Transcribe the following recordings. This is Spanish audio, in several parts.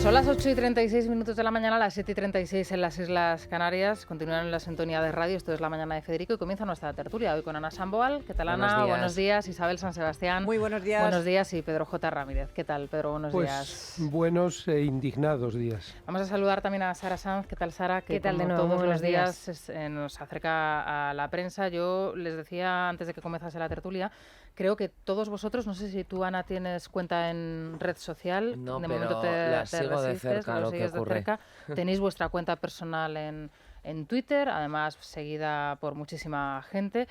Son las 8:36 de la mañana, las 7:36 en las Islas Canarias. Continúan en la sintonía de radio. Esto es La Mañana de Federico y comienza nuestra tertulia hoy con Ana Samboal. ¿Qué tal, Ana? Buenos días. Isabel San Sebastián. Muy buenos días. Buenos días. Y Pedro J. Ramírez. ¿Qué tal, Pedro? Buenos días. Buenos e indignados días. Vamos a saludar también a Sara Sanz. ¿Qué tal, Sara? Que ¿Qué tal de como nuevo? todos Buenos los días nos acerca a la prensa. Yo les decía antes de que comenzase la tertulia, creo que todos vosotros, no sé si tú, Ana, tienes cuenta en red social. No, de pero momento la sigo de cerca, lo que ocurre. Tenéis vuestra cuenta personal en Twitter, además seguida por muchísima gente.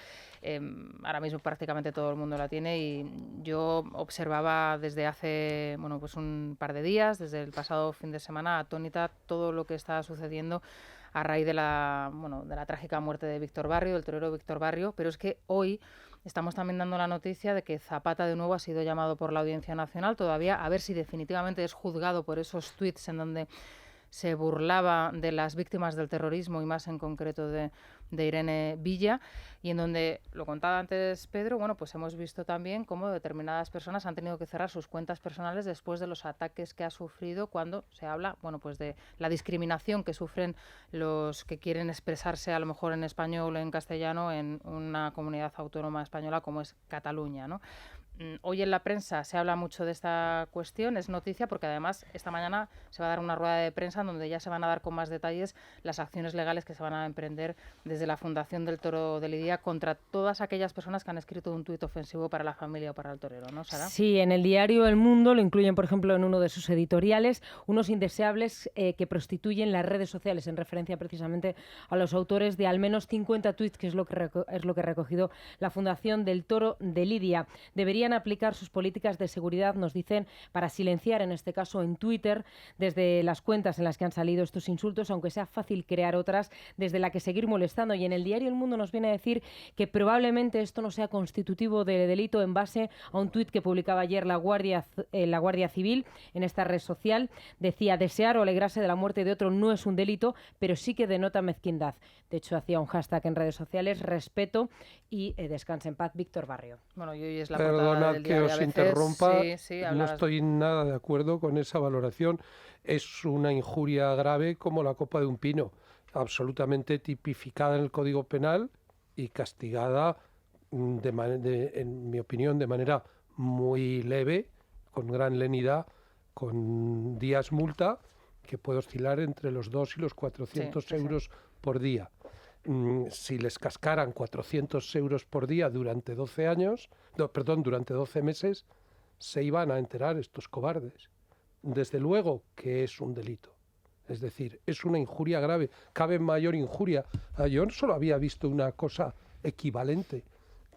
Ahora mismo prácticamente todo el mundo la tiene y yo observaba desde hace pues un par de días, desde el pasado fin de semana, atónita todo lo que está sucediendo a raíz de la trágica muerte de Víctor Barrio, del torero Víctor Barrio, pero es que hoy estamos también dando la noticia de que Zapata de nuevo ha sido llamado por la Audiencia Nacional todavía a ver si definitivamente es juzgado por esos tuits en donde se burlaba de las víctimas del terrorismo y más en concreto de Irene Villa, y en donde, lo contaba antes Pedro, pues hemos visto también cómo determinadas personas han tenido que cerrar sus cuentas personales después de los ataques que ha sufrido cuando se habla pues de la discriminación que sufren los que quieren expresarse a lo mejor en español o en castellano en una comunidad autónoma española como es Cataluña, ¿no? Hoy en la prensa se habla mucho de esta cuestión, es noticia porque además esta mañana se va a dar una rueda de prensa donde ya se van a dar con más detalles las acciones legales que se van a emprender desde la Fundación del Toro de Lidia contra todas aquellas personas que han escrito un tuit ofensivo para la familia o para el torero, ¿no, Sara? Sí, en el diario El Mundo lo incluyen, por ejemplo, en uno de sus editoriales, unos indeseables que prostituyen las redes sociales, en referencia precisamente a los autores de al menos 50 tuits, que es lo que ha recogido la Fundación del Toro de Lidia. Deberían aplicar sus políticas de seguridad, nos dicen, para silenciar, en este caso en Twitter, desde las cuentas en las que han salido estos insultos, aunque sea fácil crear otras desde la que seguir molestando. Y en el diario El Mundo nos viene a decir que probablemente esto no sea constitutivo de delito en base a un tuit que publicaba ayer la Guardia Civil en esta red social. Decía: desear o alegrarse de la muerte de otro no es un delito, pero sí que denota mezquindad. De hecho, hacía un hashtag en redes sociales: respeto y descanse en paz, Víctor Barrio. Y hoy es la Perdona que os interrumpa, no estoy nada de acuerdo con esa valoración. Es una injuria grave como la copa de un pino, absolutamente tipificada en el Código Penal y castigada, en mi opinión, de manera muy leve, con gran lenidad, con días multa, que puede oscilar entre los 2 y los 400 euros por día. Si les cascaran 400 euros por día durante 12 meses, se iban a enterar estos cobardes. Desde luego que es un delito. Es decir, es una injuria grave. Cabe mayor injuria. Yo solo había visto una cosa equivalente,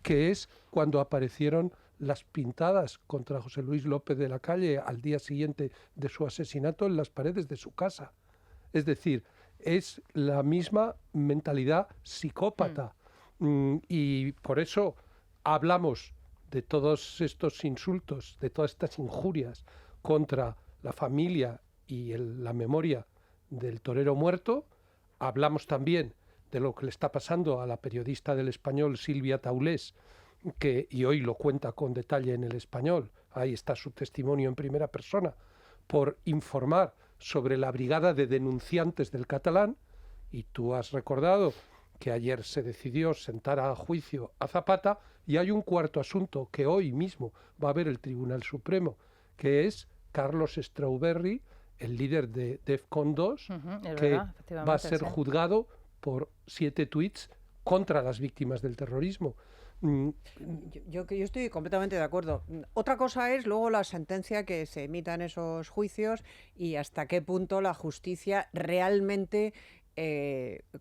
que es cuando aparecieron las pintadas contra José Luis López de la Calle al día siguiente de su asesinato en las paredes de su casa. Es decir, es la misma mentalidad psicópata. Y por eso hablamos de todos estos insultos, de todas estas injurias contra la familia y la memoria del torero muerto. Hablamos también de lo que le está pasando a la periodista del Español Silvia Taulés, y hoy lo cuenta con detalle en El Español. Ahí está su testimonio en primera persona, por informar sobre la brigada de denunciantes del Catalán. Y tú has recordado que ayer se decidió sentar a juicio a Zapata, y hay un cuarto asunto que hoy mismo va a ver el Tribunal Supremo, que es Carlos Strawberry, el líder de DEFCON 2, que va a ser juzgado por 7 tuits contra las víctimas del terrorismo. Yo estoy completamente de acuerdo. Otra cosa es luego la sentencia que se emita en esos juicios y hasta qué punto la justicia realmente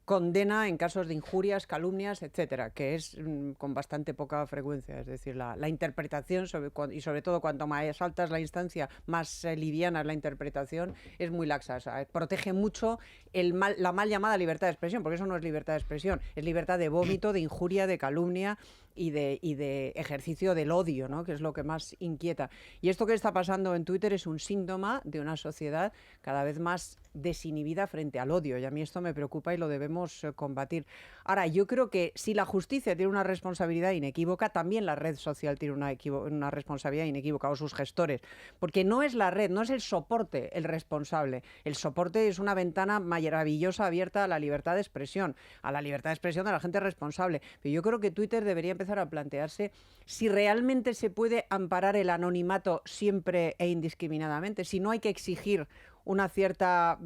condena en casos de injurias, calumnias, etcétera, que es con bastante poca frecuencia. Es decir, la interpretación y sobre todo cuanto más alta es la instancia, más liviana es la interpretación, es muy laxa. O sea, protege mucho la mal llamada libertad de expresión, porque eso no es libertad de expresión, es libertad de vómito, de injuria, de calumnia y de ejercicio del odio, ¿no? Que es lo que más inquieta. Y esto que está pasando en Twitter es un síntoma de una sociedad cada vez más desinhibida frente al odio, y a mí esto me preocupa y lo debemos combatir. Ahora, yo creo que si la justicia tiene una responsabilidad inequívoca, también la red social tiene una responsabilidad inequívoca, o sus gestores, porque no es la red, no es el soporte el responsable. El soporte es una ventana maravillosa abierta a la libertad de expresión, de la gente responsable. Pero yo creo que Twitter debería empezar a plantearse si realmente se puede amparar el anonimato siempre e indiscriminadamente, si no hay que exigir una cierta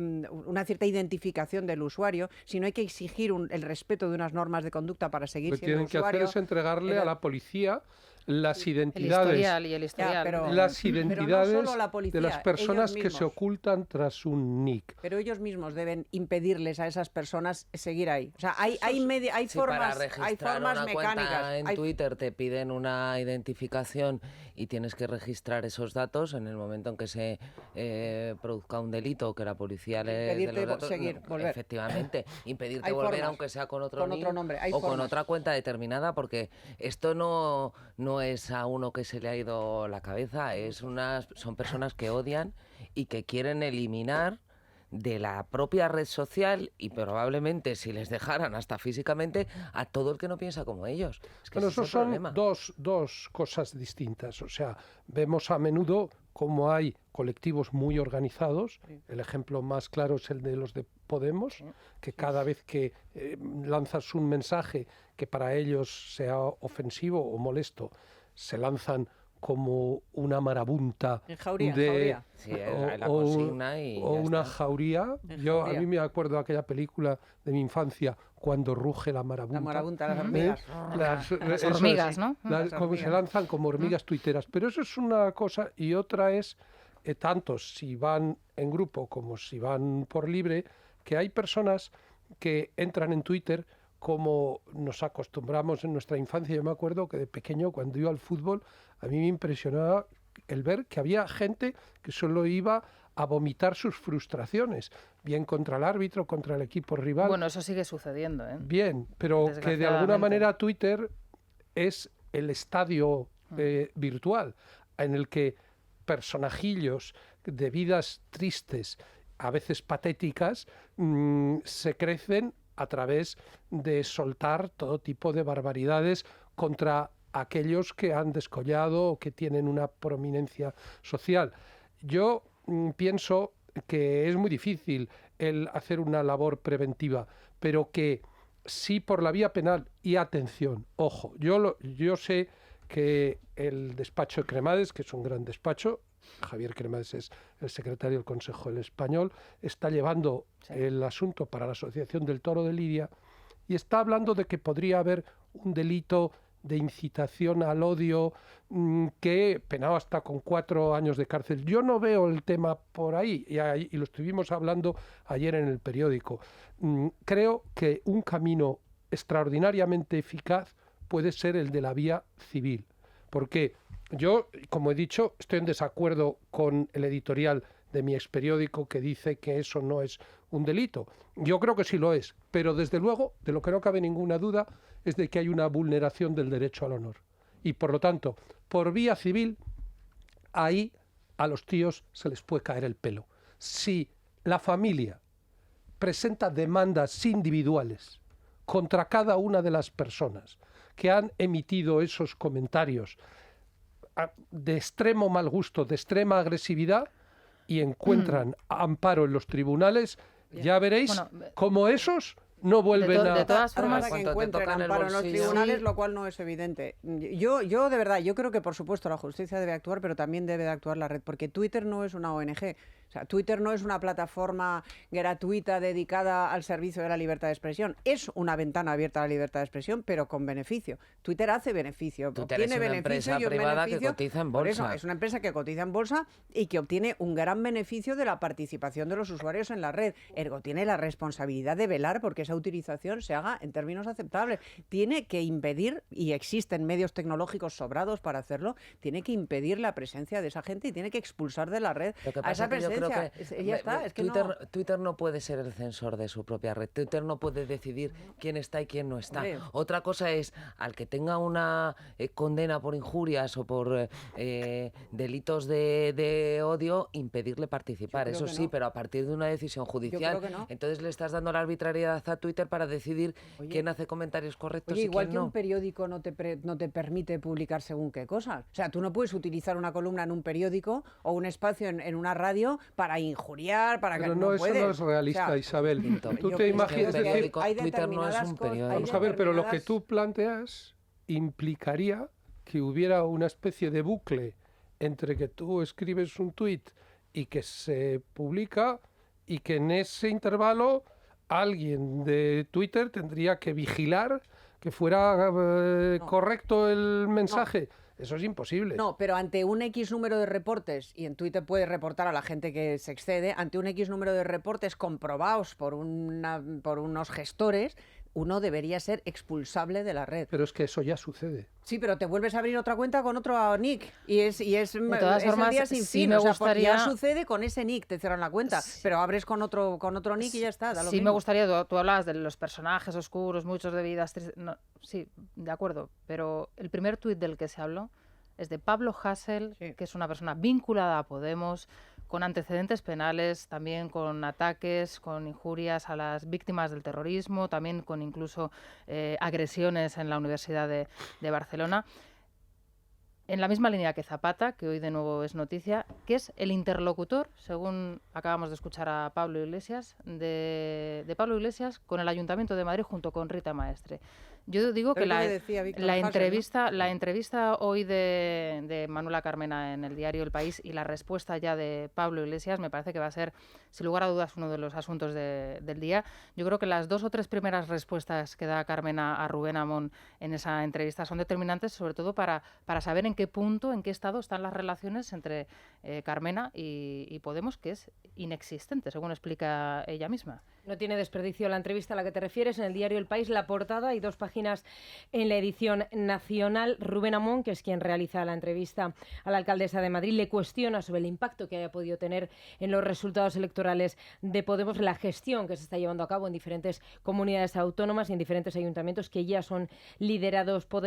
identificación del usuario, si no hay que exigir el respeto de unas normas de conducta para seguir Lo que siendo tienen que usuario. hacer es entregarle a la policía las identidades, El historial. las pero no identidades solo la policía, de las personas ellos que se mismos. ocultan tras un nick. Pero ellos mismos deben impedirles a esas personas seguir ahí. O sea, hay Si para formas registrar una mecánicas. cuenta en Twitter te piden una identificación y tienes que registrar esos datos en el momento en que se produzca un delito, que la policía le dé Impedirte los datos, seguir, volver. Efectivamente, impedirte Hay volver formas. aunque sea con otro Con nick otro nombre, hay o con formas. otra cuenta determinada, porque esto no es a uno que se le ha ido la cabeza, son personas que odian y que quieren eliminar de la propia red social, y probablemente si les dejaran hasta físicamente, a todo el que no piensa como ellos. Es que Bueno, ese es eso el son problema. dos cosas distintas. O sea, vemos a menudo cómo hay colectivos muy organizados. El ejemplo más claro es el de los de Podemos, que cada vez que lanzas un mensaje que para ellos sea ofensivo o molesto, se lanzan como una marabunta En jauría, de jauría. Sí, la consigna y o ya una está. jauría. En A jauría. mí me acuerdo de aquella película de mi infancia, Cuando ruge la marabunta. La marabunta, las ¿Eh? hormigas. Las Las eso hormigas, es, ¿no? Las como se hormigas. lanzan como hormigas tuiteras. Pero eso es una cosa, y otra es, tanto si van en grupo como si van por libre, que hay personas que entran en Twitter como nos acostumbramos en nuestra infancia. Yo me acuerdo que de pequeño, cuando iba al fútbol, a mí me impresionaba el ver que había gente que solo iba a vomitar sus frustraciones, bien contra el árbitro, contra el equipo rival. Bueno, eso sigue sucediendo, ¿eh? Bien, pero que de alguna Desgraciadamente. manera Twitter es el estadio virtual en el que personajillos de vidas tristes, a veces patéticas, se crecen a través de soltar todo tipo de barbaridades contra aquellos que han descollado o que tienen una prominencia social. Yo pienso que es muy difícil el hacer una labor preventiva, pero que sí por la vía penal, y atención, ojo, yo sé que el despacho de Cremades, que es un gran despacho, Javier Cremades es el secretario del Consejo del Español, está llevando el asunto para la Asociación del Toro de Lidia y está hablando de que podría haber un delito de incitación al odio que penado hasta con 4 años de cárcel. Yo no veo el tema por ahí y lo estuvimos hablando ayer en el periódico. Creo que un camino extraordinariamente eficaz puede ser el de la vía civil, porque yo, como he dicho, estoy en desacuerdo con el editorial de mi experiódico que dice que eso no es un delito. Yo creo que sí lo es, pero desde luego, de lo que no cabe ninguna duda, es de que hay una vulneración del derecho al honor. Y por lo tanto, por vía civil, ahí a los tíos se les puede caer el pelo. Si la familia presenta demandas individuales contra cada una de las personas que han emitido esos comentarios de extremo mal gusto, de extrema agresividad, y encuentran amparo en los tribunales, ya veréis cómo esos no vuelven de todas formas, Ahora que cuando te encuentren tocan el amparo en los bolsillo. tribunales, Sí. lo cual no es evidente. Yo de verdad, yo creo que por supuesto la justicia debe actuar, pero también debe de actuar la red, porque Twitter no es una ONG. O sea, Twitter no es una plataforma gratuita dedicada al servicio de la libertad de expresión. Es una ventana abierta a la libertad de expresión, pero con beneficio. Twitter hace beneficio, Twitter obtiene es una beneficio empresa y un privada que beneficio. cotiza en Por eso, bolsa. es una empresa que cotiza en bolsa y que obtiene un gran beneficio de la participación de los usuarios en la red. Ergo, tiene la responsabilidad de velar porque esa utilización se haga en términos aceptables. Tiene que impedir, y existen medios tecnológicos sobrados para hacerlo, tiene que impedir la presencia de esa gente y tiene que expulsar de la red Lo que a pasa esa es que yo creo presencia. que Ya está, es que Twitter no puede ser el censor de su propia red. Twitter no puede decidir quién está y quién no está. Hombre. Otra cosa es, al que tenga una condena por injurias o por delitos de odio, impedirle participar. Yo creo Eso que sí, no. pero a partir de una decisión judicial, creo que no. entonces le estás dando la arbitrariedad a Twitter para decidir Oye. quién hace comentarios correctos Oye, y igual quién que no. un periódico no te permite publicar según qué cosas. O sea, tú no puedes utilizar una columna en un periódico o un espacio en una radio para injuriar, para Pero que no, no eso puedes. no es realista, O sea, Isabel. Pinto. Tú yo te pienso imaginas, que es decir, hay Twitter no es determinadas un cosas- periódico. vamos a ver, pero lo que determinadas- tú planteas implicaría que hubiera una especie de bucle entre que tú escribes un tuit y que se publica y que en ese intervalo alguien de Twitter tendría que vigilar que fuera No. correcto el mensaje. Eso es imposible. No, pero ante un X número de reportes, y en Twitter puedes reportar a la gente que se excede, ante un X número de reportes comprobados por unos gestores, uno debería ser expulsable de la red. Pero es que eso ya sucede. Sí, pero te vuelves a abrir otra cuenta con otro nick y es todas es formas, el día sin sí fin. me O sea, porque ya gustaría- sucede con ese nick, te cierran la cuenta, pero abres con otro nick y ya está. Da lo Sí, me mismo. gustaría, tú hablabas de los personajes oscuros, muchos de vidas tristes. No, sí, de acuerdo, pero el primer tuit del que se habló es de Pablo Hasél, Sí. que es una persona vinculada a Podemos, con antecedentes penales, también con ataques, con injurias a las víctimas del terrorismo, también con incluso agresiones en la Universidad de Barcelona. En la misma línea que Zapata, que hoy de nuevo es noticia, que es el interlocutor, según acabamos de escuchar a Pablo Iglesias, de Pablo Iglesias con el Ayuntamiento de Madrid junto con Rita Maestre. Yo digo que Es lo que decía Víctor la Hasél, ¿no? entrevista hoy de Manuela Carmena en el diario El País y la respuesta ya de Pablo Iglesias me parece que va a ser, sin lugar a dudas, uno de los asuntos del día. Yo creo que las 2 o 3 primeras respuestas que da Carmena a Rubén Amón en esa entrevista son determinantes, sobre todo para saber en qué punto, en qué estado están las relaciones entre Carmena y Podemos, que es inexistente, según explica ella misma. No tiene desperdicio la entrevista a la que te refieres. En el diario El País, la portada y 2 páginas en la edición nacional. Rubén Amón, que es quien realiza la entrevista a la alcaldesa de Madrid, le cuestiona sobre el impacto que haya podido tener en los resultados electorales de Podemos la gestión que se está llevando a cabo en diferentes comunidades autónomas y en diferentes ayuntamientos que ya son liderados por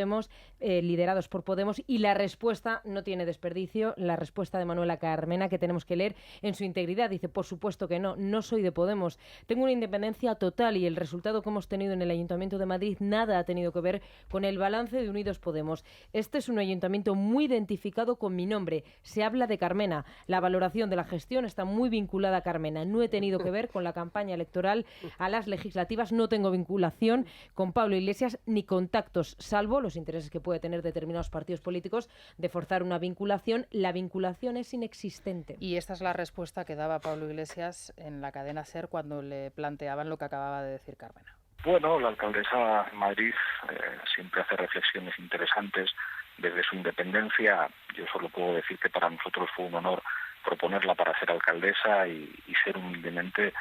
Podemos, y la respuesta no tiene desperdicio. La respuesta de Manuela Carmena, que tenemos que leer en su integridad, dice: por supuesto que no soy de Podemos, tengo una independencia total y el resultado que hemos tenido en el Ayuntamiento de Madrid nada ha tenido que ver con el balance de Unidos Podemos. Este es un ayuntamiento muy identificado con mi nombre. Se habla de Carmena. La valoración de la gestión está muy vinculada a Carmena. No he tenido que ver con la campaña electoral a las legislativas. No tengo vinculación con Pablo Iglesias ni contactos, salvo los intereses que puede tener determinados partidos políticos de forzar una vinculación. La vinculación es inexistente. Y esta es la respuesta que daba Pablo Iglesias en la cadena SER cuando le planteaban lo que acababa de decir Carmena. Bueno, la alcaldesa de Madrid siempre hace reflexiones interesantes desde su independencia. Yo solo puedo decir que para nosotros fue un honor proponerla para ser alcaldesa y ser humildemente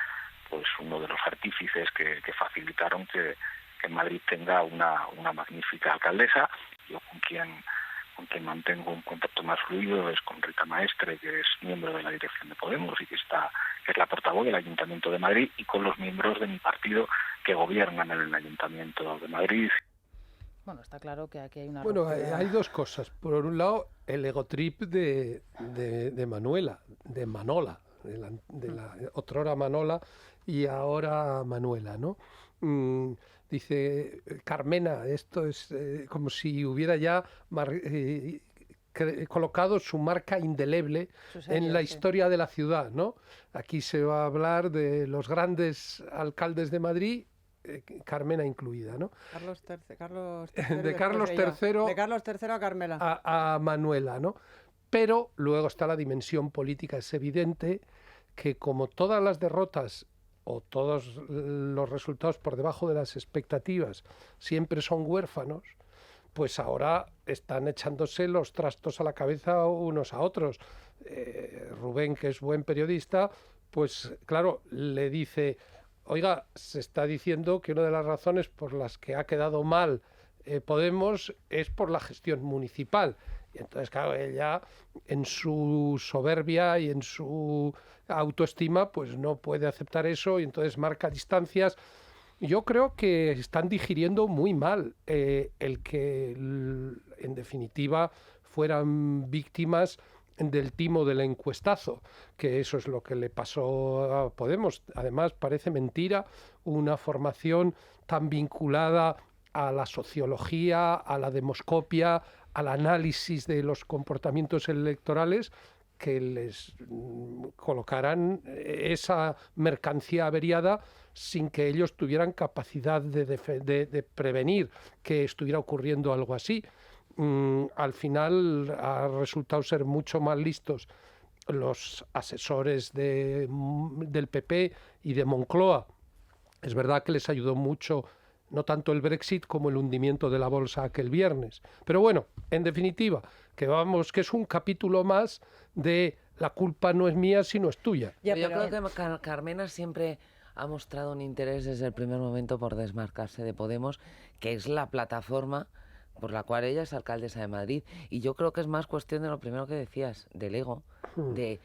pues uno de los artífices que facilitaron que Madrid tenga una magnífica alcaldesa. Yo con quien mantengo un contacto más fluido es con Rita Maestre, que es miembro de la dirección de Podemos y que es la portavoz del Ayuntamiento de Madrid, y con los miembros de mi partido que gobiernan en el Ayuntamiento de Madrid. Bueno, está claro que aquí hay una Bueno, ruptura. hay 2 cosas. Por un lado, el egotrip de Manola, de la otrora Manola y ahora Manuela, ¿no? Dice Carmena, esto es como si hubiera ya colocado su marca indeleble Su sello, en la sí. historia de la ciudad, ¿no? Aquí se va a hablar de los grandes alcaldes de Madrid, Carmena incluida, ¿no? Carlos De Carlos III De Carlos III a Carmela. a Manuela, ¿no? Pero luego está la dimensión política. Es evidente que como todas las derrotas o todos los resultados por debajo de las expectativas siempre son huérfanos, pues ahora están echándose los trastos a la cabeza unos a otros. Rubén, que es buen periodista, pues claro, le dice: oiga, se está diciendo que una de las razones por las que ha quedado mal Podemos es por la gestión municipal. Y entonces, claro, ella en su soberbia y en su autoestima pues no puede aceptar eso y entonces marca distancias. Yo creo que están digiriendo muy mal el que, en definitiva, fueran víctimas del timo del encuestazo, que eso es lo que le pasó a Podemos. Además, parece mentira una formación tan vinculada a la sociología, a la demoscopia, al análisis de los comportamientos electorales, que les colocaran esa mercancía averiada sin que ellos tuvieran capacidad de prevenir que estuviera ocurriendo algo así. Al final ha resultado ser mucho más listos los asesores del PP y de Moncloa. Es verdad que les ayudó mucho no tanto el Brexit como el hundimiento de la bolsa aquel viernes. Pero bueno, en definitiva, que es un capítulo más de la culpa no es mía, sino es tuya. Yo creo que Carmena siempre ha mostrado un interés desde el primer momento por desmarcarse de Podemos, que es la plataforma por la cual ella es alcaldesa de Madrid. Y yo creo que es más cuestión de lo primero que decías, del ego, de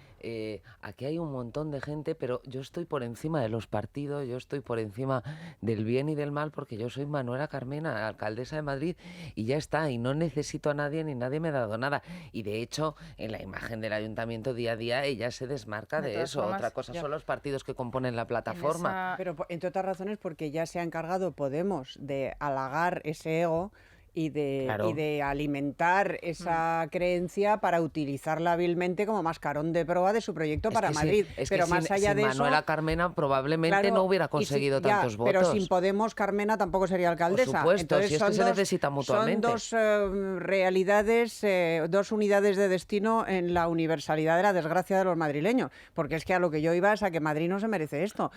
aquí hay un montón de gente, pero yo estoy por encima de los partidos, yo estoy por encima del bien y del mal, porque yo soy Manuela Carmena, alcaldesa de Madrid, y ya está, y no necesito a nadie, ni nadie me ha dado nada. Y de hecho, en la imagen del ayuntamiento día a día, ella se desmarca de eso. Formas, otra cosa son los partidos que componen la plataforma. Pero entre otras razones porque ya se ha encargado Podemos de halagar ese ego y de alimentar esa creencia para utilizarla hábilmente como mascarón de proa de su proyecto para Madrid. Pero más allá de eso, Manuela Carmena probablemente no hubiera conseguido tantos votos. Pero sin Podemos, Carmena tampoco sería alcaldesa. Por supuesto, entonces, si es que se necesita mutuamente. Son dos realidades, dos unidades de destino en la universalidad de la desgracia de los madrileños. Porque es que a lo que yo iba es a que Madrid no se merece esto.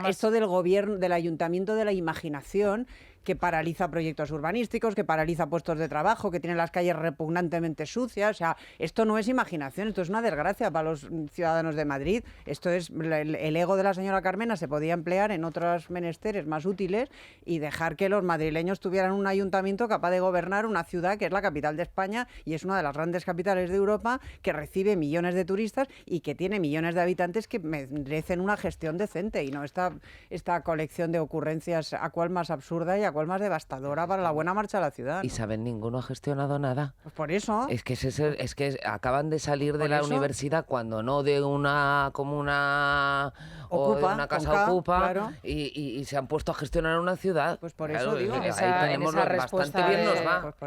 Esto del gobierno, del ayuntamiento de la imaginación, que paraliza proyectos urbanísticos, que paraliza puestos de trabajo, que tiene las calles repugnantemente sucias. O sea, esto no es imaginación, esto es una desgracia para los ciudadanos de Madrid. Esto es el ego de la señora Carmena se podía emplear en otros menesteres más útiles y dejar que los madrileños tuvieran un ayuntamiento capaz de gobernar una ciudad que es la capital de España y es una de las grandes capitales de Europa, que recibe millones de turistas y que tiene millones de habitantes que merecen una gestión decente y no esta colección de ocurrencias a cual más absurda y a cual más devastadora para la buena marcha de la ciudad, ¿no? Isabel, ninguno ha gestionado nada. Pues por eso. Es que acaban de salir de la universidad cuando no de una comuna o de una casa ocupa, claro. y se han puesto a gestionar una ciudad. Pues por eso digo. En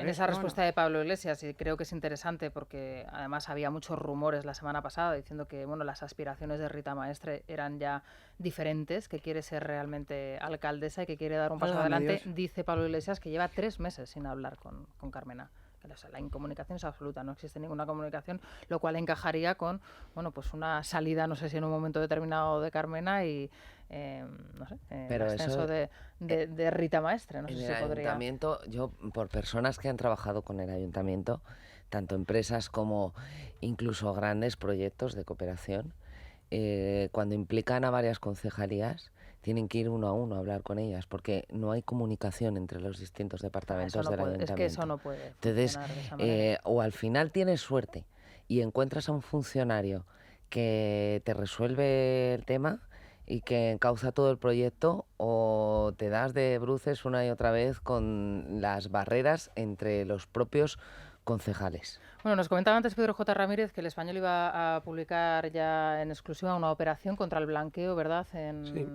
esa respuesta de Pablo Iglesias, y creo que es interesante porque además había muchos rumores la semana pasada diciendo que las aspiraciones de Rita Maestre eran ya diferentes, que quiere ser realmente alcaldesa y que quiere dar un paso adelante. Dice Pablo Iglesias que lleva 3 meses sin hablar con Carmena. O sea, la incomunicación es absoluta, no existe ninguna comunicación, lo cual encajaría con una salida, no sé si en un momento determinado de Carmena y no sé, pero el ascenso de Rita Maestre. No sé si podría. Ayuntamiento, yo por personas que han trabajado con el ayuntamiento, tanto empresas como incluso grandes proyectos de cooperación, cuando implican a varias concejalías, tienen que ir uno a uno a hablar con ellas, porque no hay comunicación entre los distintos departamentos del ayuntamiento. Es que eso no puede. Entonces, o al final tienes suerte y encuentras a un funcionario que te resuelve el tema y que encauza todo el proyecto, o te das de bruces una y otra vez con las barreras entre los propios concejales. Bueno, nos comentaba antes Pedro J. Ramírez que El Español iba a publicar ya en exclusiva una operación contra el blanqueo, ¿verdad? Sí.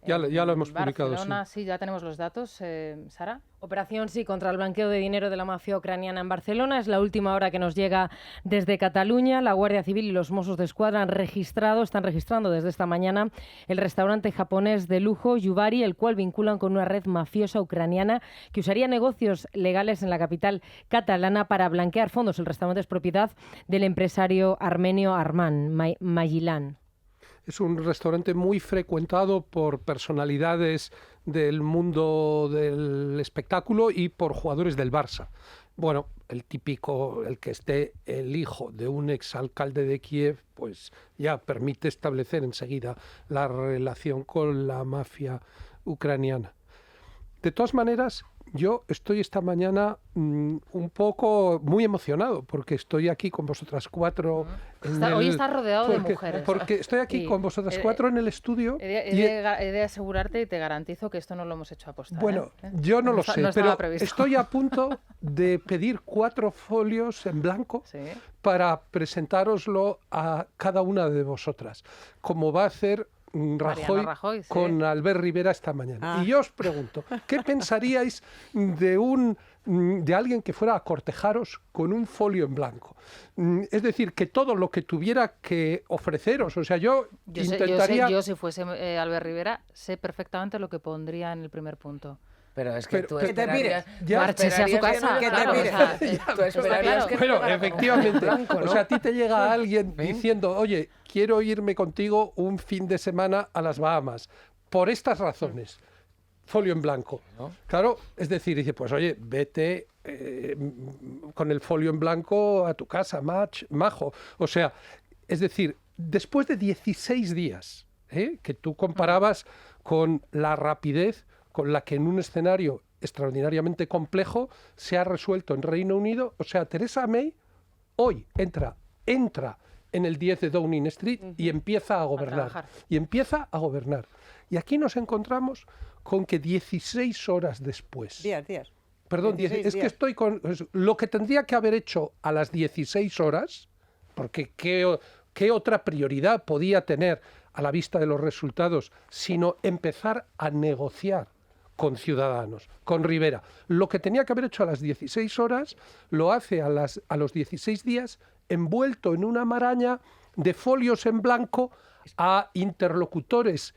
Ya lo hemos publicado, sí, ya tenemos los datos. ¿Sara? Operación, sí, contra el blanqueo de dinero de la mafia ucraniana en Barcelona. Es la última hora que nos llega desde Cataluña. La Guardia Civil y los Mossos d'Esquadra están registrando desde esta mañana el restaurante japonés de lujo Yubari, el cual vinculan con una red mafiosa ucraniana que usaría negocios legales en la capital catalana para blanquear fondos. El restaurante es propiedad del empresario armenio Arman Mayilan. Es un restaurante muy frecuentado por personalidades del mundo del espectáculo y por jugadores del Barça. Bueno, el típico, el que esté el hijo de un exalcalde de Kiev, pues ya permite establecer enseguida la relación con la mafia ucraniana. De todas maneras, yo estoy esta mañana un poco muy emocionado porque estoy aquí con vosotras 4. Hoy estás rodeado de mujeres. Porque estoy aquí con vosotras 4 en el estudio. He de asegurarte y te garantizo que esto no lo hemos hecho aposta. Bueno, yo no lo sé, pero previsto. estoy a punto de pedir 4 folios en blanco para presentároslo a cada una de vosotras, como va a hacer Rajoy con Albert Rivera esta mañana. Y yo os pregunto, ¿qué pensaríais de alguien que fuera a cortejaros con un folio en blanco? Es decir, que todo lo que tuviera que ofreceros, o sea, yo intentaría... Yo si fuese Albert Rivera, sé perfectamente lo que pondría en el primer punto. Pero es que tú que te pires. Márchese a su casa. Que te mires. Tú esperarías que bueno, efectivamente. O sea, a ti te llega alguien diciendo, oye, quiero irme contigo un fin de semana a las Bahamas. Por estas razones. Folio en blanco. ¿No? Claro, es decir, dice, pues oye, vete con el folio en blanco a tu casa, majo. O sea, es decir, después de 16 días, que tú comparabas con la rapidez con la que en un escenario extraordinariamente complejo se ha resuelto en Reino Unido. O sea, Theresa May hoy entra en el 10 de Downing Street y empieza a gobernar. Y aquí nos encontramos con que 16 horas después... Días. Perdón, es que estoy con... Lo que tendría que haber hecho a las 16 horas, porque ¿qué otra prioridad podía tener a la vista de los resultados, sino empezar a negociar con Ciudadanos, con Rivera? Lo que tenía que haber hecho a las 16 horas, lo hace a los 16 días, envuelto en una maraña de folios en blanco a interlocutores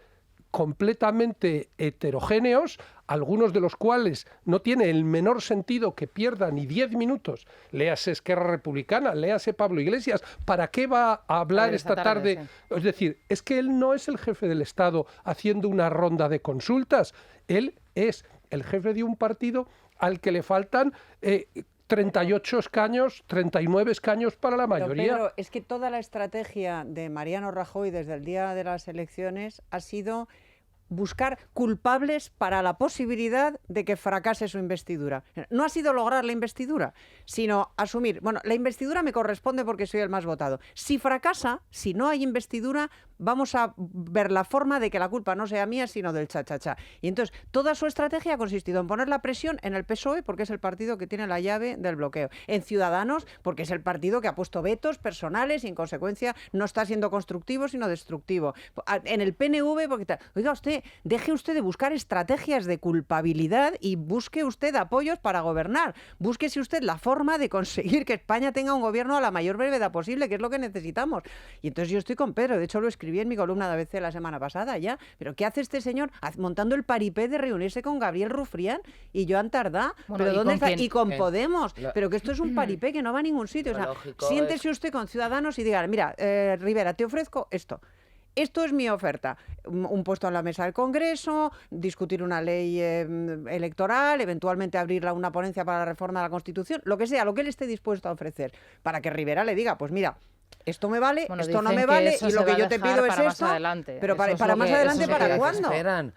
completamente heterogéneos, algunos de los cuales no tiene el menor sentido que pierda ni 10 minutos. Léase Esquerra Republicana, léase Pablo Iglesias. ¿Para qué va a hablar esta tarde? Sí. Es decir, es que él no es el jefe del Estado haciendo una ronda de consultas. Él es el jefe de un partido al que le faltan 38 escaños, 39 escaños para la mayoría. Pero es que toda la estrategia de Mariano Rajoy desde el día de las elecciones ha sido buscar culpables para la posibilidad de que fracase su investidura. No ha sido lograr la investidura, sino asumir, bueno, la investidura me corresponde porque soy el más votado. Si fracasa, si no hay investidura, vamos a ver la forma de que la culpa no sea mía, sino del cha-cha-cha. Y entonces, toda su estrategia ha consistido en poner la presión en el PSOE, porque es el partido que tiene la llave del bloqueo. En Ciudadanos, porque es el partido que ha puesto vetos personales y, en consecuencia, no está siendo constructivo, sino destructivo. En el PNV, porque... Oiga, deje usted de buscar estrategias de culpabilidad y busque usted apoyos para gobernar. Búsquese usted la forma de conseguir que España tenga un gobierno a la mayor brevedad posible, que es lo que necesitamos. Y entonces yo estoy con Pedro, de hecho lo escribí en mi columna de ABC la semana pasada ya. ¿Pero qué hace este señor montando el paripé de reunirse con Gabriel Rufrián y Joan Tardá? Bueno, ¿pero dónde está? ¿quién? Y con Podemos. Pero que esto es un paripé que no va a ningún sitio. O sea, siéntese usted con Ciudadanos y diga, mira, Rivera, te ofrezco esto. Esto es mi oferta, un puesto en la mesa del Congreso, discutir una ley electoral, eventualmente abrirla a una ponencia para la reforma de la Constitución, lo que sea, lo que él esté dispuesto a ofrecer, para que Rivera le diga, pues mira, esto me vale, esto no me vale, y lo que yo te pido es esto, pero para más adelante, ¿para cuándo?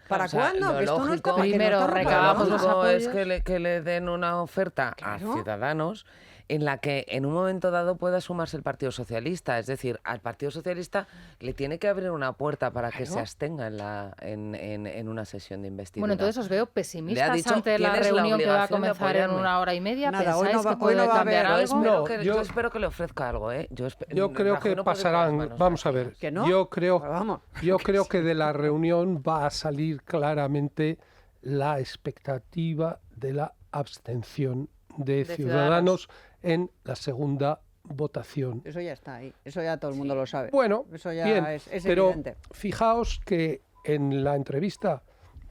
¿Para cuándo? Que esto no está... Primero recabamos los apoyos. Es que le den una oferta a Ciudadanos en la que en un momento dado pueda sumarse el Partido Socialista. Es decir, al Partido Socialista le tiene que abrir una puerta para que se abstenga en una sesión de investidura. Bueno, entonces os veo pesimistas ante la reunión que va a comenzar en 1 hora y media. Nada, ¿Pensáis que puede cambiar algo? Yo espero que le ofrezca algo, ¿eh? Yo creo que pasarán... Vamos a ver. ¿Que no? Yo creo que de la reunión va a salir claramente la expectativa de la abstención de Ciudadanos en la segunda votación. Eso ya está ahí, eso ya todo el mundo lo sabe. Bueno, eso ya bien, es pero evidente. Fijaos que en la entrevista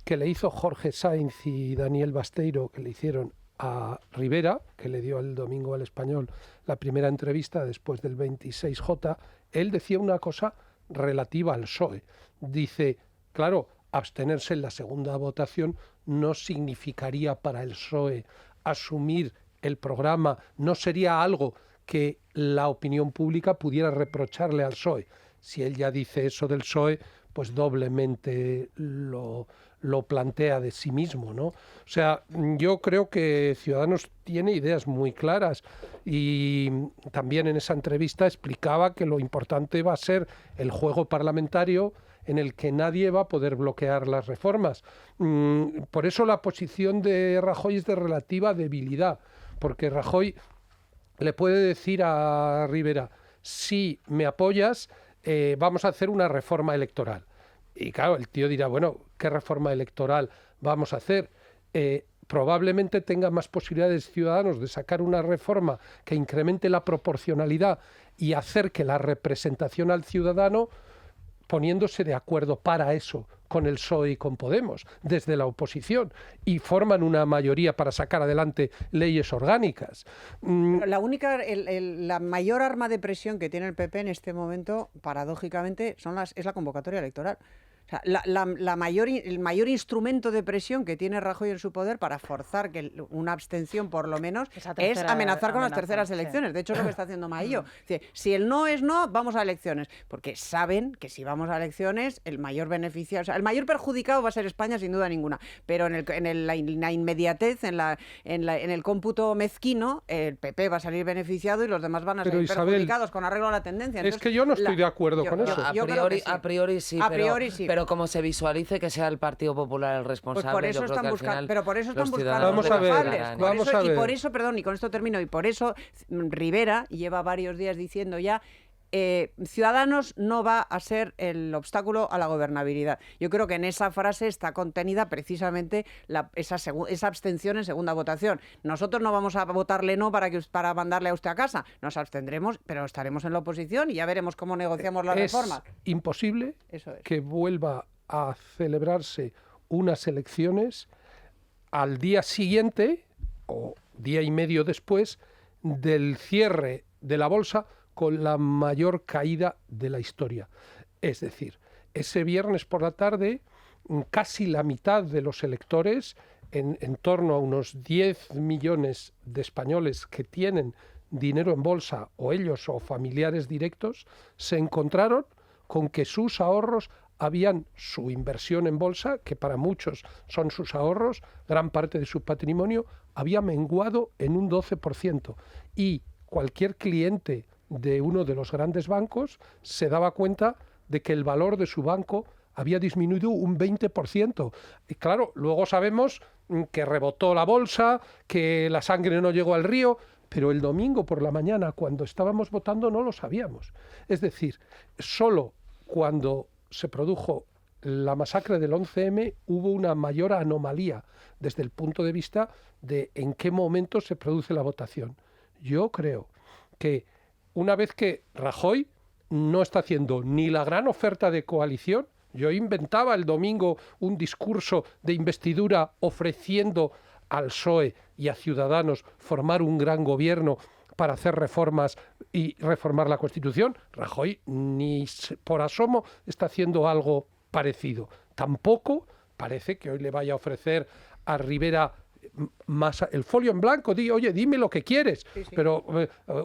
que le hizo Jorge Sainz y Daniel Basteiro, que le hicieron a Rivera, que le dio el domingo al Español la primera entrevista después del 26J, él decía una cosa relativa al PSOE. Dice, claro, abstenerse en la segunda votación no significaría para el PSOE asumir el programa, no sería algo que la opinión pública pudiera reprocharle al PSOE. Si él ya dice eso del PSOE, pues doblemente lo plantea de sí mismo, ¿no? O sea, yo creo que Ciudadanos tiene ideas muy claras y también en esa entrevista explicaba que lo importante va a ser el juego parlamentario en el que nadie va a poder bloquear las reformas. Por eso la posición de Rajoy es de relativa debilidad, porque Rajoy le puede decir a Rivera, si me apoyas, vamos a hacer una reforma electoral. Y claro, el tío dirá, bueno, ¿qué reforma electoral vamos a hacer? Probablemente tenga más posibilidades Ciudadanos de sacar una reforma que incremente la proporcionalidad y acerque la representación al ciudadano poniéndose de acuerdo para eso con el PSOE y con Podemos, desde la oposición, y forman una mayoría para sacar adelante leyes orgánicas. La mayor arma de presión que tiene el PP en este momento, paradójicamente, es la convocatoria electoral. O sea, el mayor instrumento de presión que tiene Rajoy en su poder para forzar que una abstención, por lo menos, es amenazar con las terceras elecciones. De hecho, es lo que está haciendo Maillo. Si el no es no, vamos a elecciones. Porque saben que si vamos a elecciones, el mayor beneficiado, o sea, el mayor perjudicado va a ser España, sin duda ninguna. Pero la inmediatez, en el cómputo mezquino, el PP va a salir beneficiado y los demás van a salir perjudicados con arreglo a la tendencia. Entonces, es que yo no estoy de acuerdo con eso. A priori sí. Pero como se visualice que sea el Partido Popular el responsable, pues por eso yo creo están que al buscando, final pero por eso están buscando Vamos a ver, responsables. Y por eso, perdón, y con esto termino, y por eso Rivera lleva varios días diciendo ya Ciudadanos no va a ser el obstáculo a la gobernabilidad. Yo creo que en esa frase está contenida precisamente esa abstención en segunda votación. Nosotros no vamos a votarle no para mandarle a usted a casa. Nos abstendremos, pero estaremos en la oposición y ya veremos cómo negociamos las reformas. Es imposible que vuelva a celebrarse unas elecciones al día siguiente o día y medio después del cierre de la bolsa con la mayor caída de la historia. Es decir, ese viernes por la tarde, casi la mitad de los electores, en torno a unos 10 millones de españoles que tienen dinero en bolsa, o ellos o familiares directos, se encontraron con que sus ahorros su inversión en bolsa, que para muchos son sus ahorros, gran parte de su patrimonio, había menguado en un 12%. Y cualquier cliente de uno de los grandes bancos se daba cuenta de que el valor de su banco había disminuido un 20%. Y claro, luego sabemos que rebotó la bolsa, que la sangre no llegó al río, pero el domingo por la mañana, cuando estábamos votando, no lo sabíamos. Es decir, solo cuando se produjo la masacre del 11M hubo una mayor anomalía desde el punto de vista de en qué momento se produce la votación. Yo creo que una vez que Rajoy no está haciendo ni la gran oferta de coalición, yo inventaba el domingo un discurso de investidura ofreciendo al PSOE y a Ciudadanos formar un gran gobierno para hacer reformas y reformar la Constitución. Rajoy ni por asomo está haciendo algo parecido. Tampoco parece que hoy le vaya a ofrecer a Rivera más el folio en blanco, oye, dime lo que quieres, pero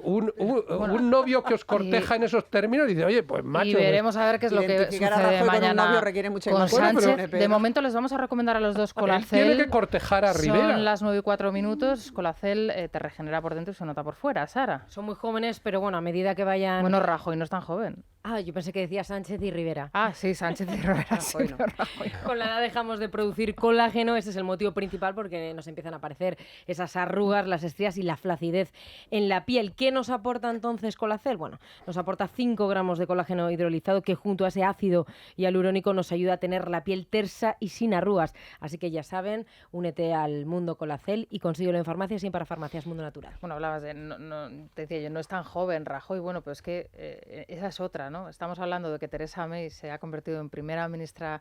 un novio que os corteja en esos términos dice, oye, pues macho. Y veremos a ver qué es lo que sucede mañana con Sánchez. De momento les vamos a recomendar a los dos Colacel. Tiene que cortejar a Rivera. Son las 9:04. Colacel te regenera por dentro y se nota por fuera, Sara. Son muy jóvenes, pero bueno, a medida que vayan... Bueno, Rajoy no es tan joven. Ah, yo pensé que decía Sánchez y Rivera. Ah, sí, Sánchez y Rivera. Sí, no. Con la edad dejamos de producir colágeno, ese es el motivo principal porque nos empiezan a aparecer esas arrugas, las estrías y la flacidez en la piel. ¿Qué nos aporta entonces Colacel? Bueno, nos aporta 5 gramos de colágeno hidrolizado que junto a ese ácido hialurónico nos ayuda a tener la piel tersa y sin arrugas. Así que ya saben, únete al mundo Colacel y consíguelo en farmacias y para Farmacias Mundo Natural. Bueno, hablabas de, te decía yo, no es tan joven Rajoy, bueno, pero es que esa es otra, ¿no? Estamos hablando de que Theresa May se ha convertido en primera ministra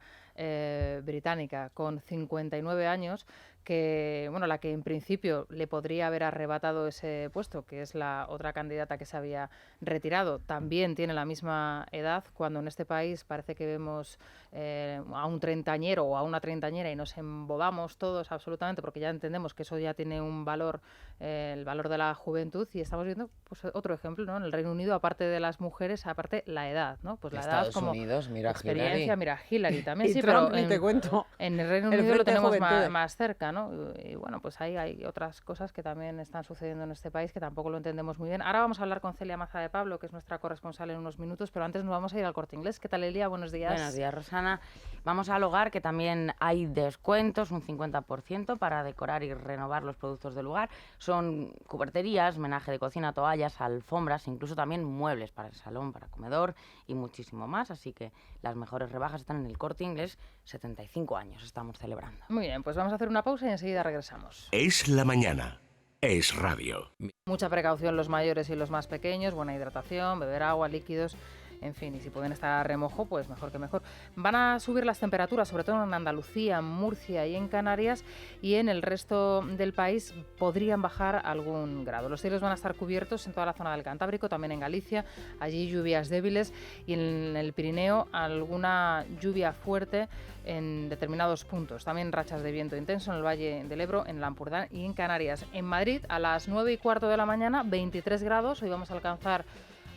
británica con 59 años, que, bueno, la que en principio le podría haber arrebatado ese puesto, que es la otra candidata que se había retirado, también tiene la misma edad, cuando en este país parece que vemos a un treintañero o a una treintañera y nos embobamos todos absolutamente, porque ya entendemos que eso ya tiene un valor, el valor de la juventud, y estamos viendo pues otro ejemplo, ¿no? En el Reino Unido, aparte de las mujeres, aparte la edad, ¿no? Pues la edad como Unidos, mira experiencia, Hillary. mira Hillary también, Y sí, Trump, pero ni te cuento. en el Reino El Unido lo Frente de tenemos Juventudes. más cerca, ¿no? Y bueno, pues ahí hay otras cosas que también están sucediendo en este país que tampoco lo entendemos muy bien. Ahora vamos a hablar con Celia Maza de Pablo, que es nuestra corresponsal, en unos minutos, pero antes nos vamos a ir al Corte Inglés. ¿Qué tal, Elia? Buenos días. Buenos días, Rosana. Vamos al hogar, que también hay descuentos, un 50% para decorar y renovar los productos del hogar. Son cuberterías, menaje de cocina, toallas, alfombras, incluso también muebles para el salón, para comedor y muchísimo más. Así que las mejores rebajas están en el Corte Inglés. 75 años estamos celebrando. Muy bien, pues vamos a hacer una pausa y enseguida regresamos. Es la mañana. Es radio. Mucha precaución los mayores y los más pequeños, buena hidratación, beber agua, líquidos, en fin, y si pueden estar a remojo, pues mejor que mejor. Van a subir las temperaturas, sobre todo en Andalucía, en Murcia y en Canarias, y en el resto del país podrían bajar algún grado. Los cielos van a estar cubiertos en toda la zona del Cantábrico, también en Galicia, allí lluvias débiles, y en el Pirineo alguna lluvia fuerte en determinados puntos. También rachas de viento intenso en el Valle del Ebro, en el Ampurdán y en Canarias. En Madrid, a las 9:15 de la mañana, 23 grados, hoy vamos a alcanzar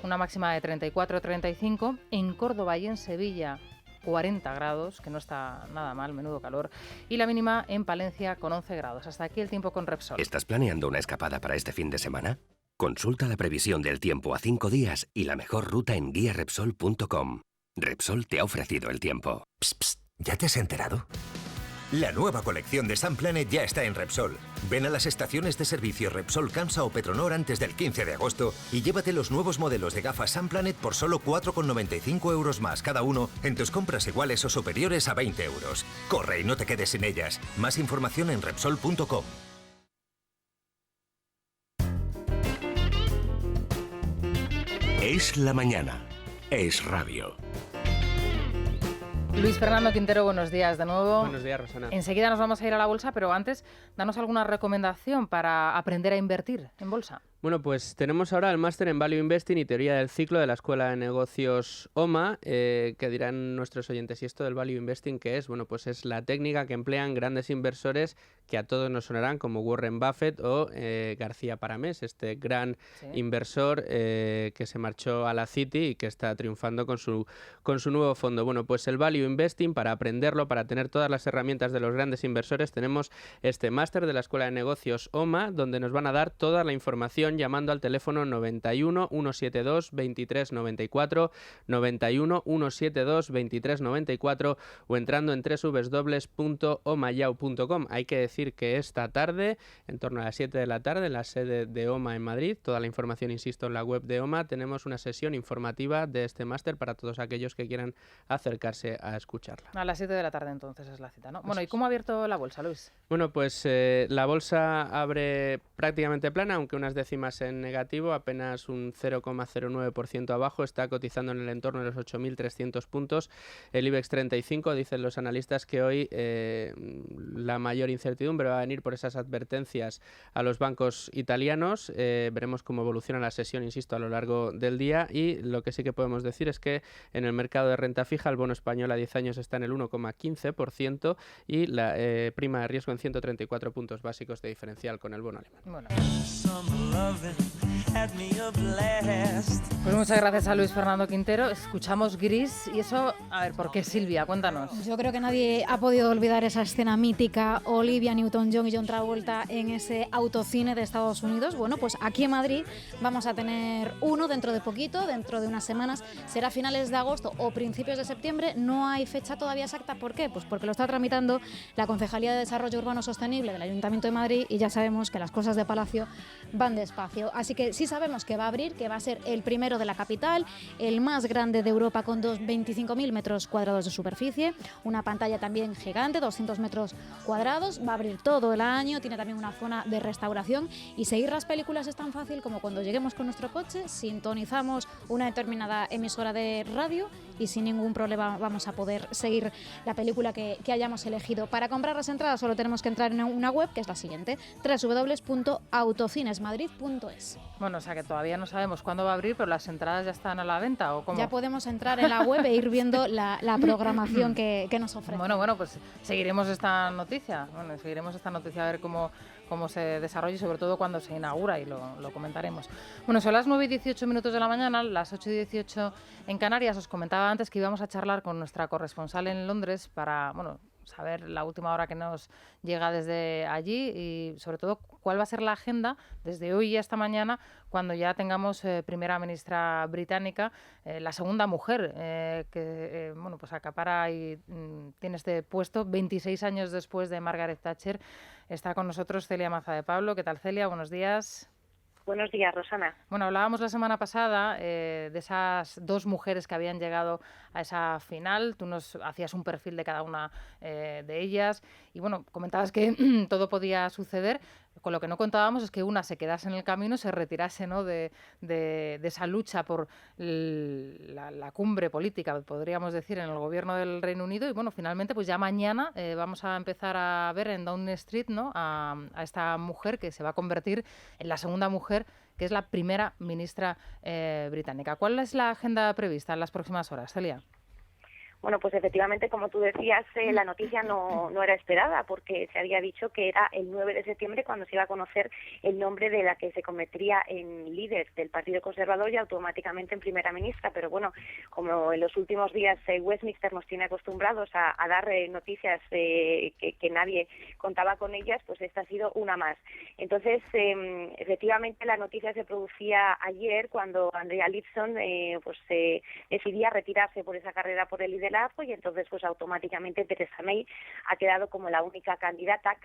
una máxima de 34-35, en Córdoba y en Sevilla 40 grados, que no está nada mal, menudo calor, y la mínima en Palencia con 11 grados. Hasta aquí el tiempo con Repsol. ¿Estás planeando una escapada para este fin de semana? Consulta la previsión del tiempo a 5 días y la mejor ruta en guiarepsol.com. Repsol te ha ofrecido el tiempo. Psst, psst, ¿ya te has enterado? La nueva colección de Sun Planet ya está en Repsol. Ven a las estaciones de servicio Repsol, Kamsa o Petronor antes del 15 de agosto y llévate los nuevos modelos de gafas Sun Planet por solo 4,95 euros más cada uno en tus compras iguales o superiores a 20 euros. Corre y no te quedes sin ellas. Más información en Repsol.com. Es la mañana. Es radio. Luis Fernando Quintero, buenos días de nuevo. Buenos días, Rosana. Enseguida nos vamos a ir a la bolsa, pero antes, danos alguna recomendación para aprender a invertir en bolsa. Bueno, pues tenemos ahora el máster en Value Investing y Teoría del Ciclo de la Escuela de Negocios OMA, que dirán nuestros oyentes, ¿y esto del Value Investing qué es? Bueno, pues es la técnica que emplean grandes inversores que a todos nos sonarán, como Warren Buffett o García Paramés, este gran inversor que se marchó a la City y que está triunfando con su nuevo fondo. Bueno, pues el Value Investing, para aprenderlo, para tener todas las herramientas de los grandes inversores, tenemos este máster de la Escuela de Negocios OMA, donde nos van a dar toda la información llamando al teléfono 91 172 23 94, 91 172 23 94 o entrando en www.omayau.com. Hay que decir que esta tarde, en torno a las 7 de la tarde, en la sede de OMA en Madrid, toda la información, insisto, en la web de OMA, tenemos una sesión informativa de este máster para todos aquellos que quieran acercarse a escucharla. A las 7 de la tarde entonces es la cita, ¿no? Bueno, ¿y cómo ha abierto la bolsa, Luis? Bueno, pues la bolsa abre prácticamente plana, aunque unas décimas en negativo, apenas un 0,09% abajo, está cotizando en el entorno de los 8.300 puntos. El IBEX 35, dicen los analistas que hoy la mayor incertidumbre va a venir por esas advertencias a los bancos italianos. Veremos cómo evoluciona la sesión, insisto, a lo largo del día, y lo que sí que podemos decir es que en el mercado de renta fija el bono español a 10 años está en el 1,15% y la prima de riesgo en 134 puntos básicos de diferencial con el bono alemán. Bueno. Pues muchas gracias a Luis Fernando Quintero. Escuchamos Gris y eso, a ver, ¿por qué, Silvia? Cuéntanos. Yo creo que nadie ha podido olvidar esa escena mítica, Olivia Newton-John y John Travolta en ese autocine de Estados Unidos. Bueno, pues aquí en Madrid vamos a tener uno dentro de poquito, dentro de unas semanas, será finales de agosto o principios de septiembre, no hay fecha todavía exacta. ¿Por qué? Pues porque lo está tramitando la Concejalía de Desarrollo Urbano Sostenible del Ayuntamiento de Madrid y ya sabemos que las cosas de Palacio van despacio. espacio. Así que sí sabemos que va a abrir, que va a ser el primero de la capital, el más grande de Europa con 25.000 metros cuadrados de superficie, una pantalla también gigante, 200 metros cuadrados, va a abrir todo el año, tiene también una zona de restauración y seguir las películas es tan fácil como cuando lleguemos con nuestro coche, sintonizamos una determinada emisora de radio y sin ningún problema vamos a poder seguir la película que hayamos elegido. Para comprar las entradas solo tenemos que entrar en una web que es la siguiente, www.autocinesmadrid.es. Bueno, o sea que todavía no sabemos cuándo va a abrir, pero las entradas ya están a la venta, ¿o cómo? Ya podemos entrar en la web e ir viendo la programación que nos ofrece. Bueno, pues seguiremos esta noticia. Seguiremos esta noticia a ver cómo se desarrolla y sobre todo cuando se inaugura y lo comentaremos. Bueno, son las 9:18 de la mañana, las 8:18 en Canarias. Os comentaba antes que íbamos a charlar con nuestra corresponsal en Londres para, saber la última hora que nos llega desde allí y sobre todo cuál va a ser la agenda desde hoy y hasta mañana cuando ya tengamos primera ministra británica, la segunda mujer que pues acapara y tiene este puesto 26 años después de Margaret Thatcher. Está con nosotros Celia Maza de Pablo. ¿Qué tal, Celia? Buenos días. Buenos días, Rosana. Bueno, hablábamos la semana pasada de esas dos mujeres que habían llegado a esa final. Tú nos hacías un perfil de cada una de ellas y comentabas que todo podía suceder. Con lo que no contábamos es que una se quedase en el camino, se retirase, ¿no?, de esa lucha por la cumbre política, podríamos decir, en el gobierno del Reino Unido. Y finalmente, pues ya mañana vamos a empezar a ver en Downing Street, ¿no?, a esta mujer que se va a convertir en la segunda mujer que es la primera ministra británica. ¿Cuál es la agenda prevista en las próximas horas, Celia? Bueno, pues efectivamente, como tú decías, la noticia no era esperada porque se había dicho que era el 9 de septiembre cuando se iba a conocer el nombre de la que se convertiría en líder del Partido Conservador y automáticamente en primera ministra. Pero bueno, como en los últimos días Westminster nos tiene acostumbrados a dar noticias que nadie contaba con ellas, pues esta ha sido una más. Entonces, efectivamente, la noticia se producía ayer cuando Andrea Leadsom decidía retirarse por esa carrera por el liderazgo y entonces pues automáticamente Theresa May ha quedado como la única candidata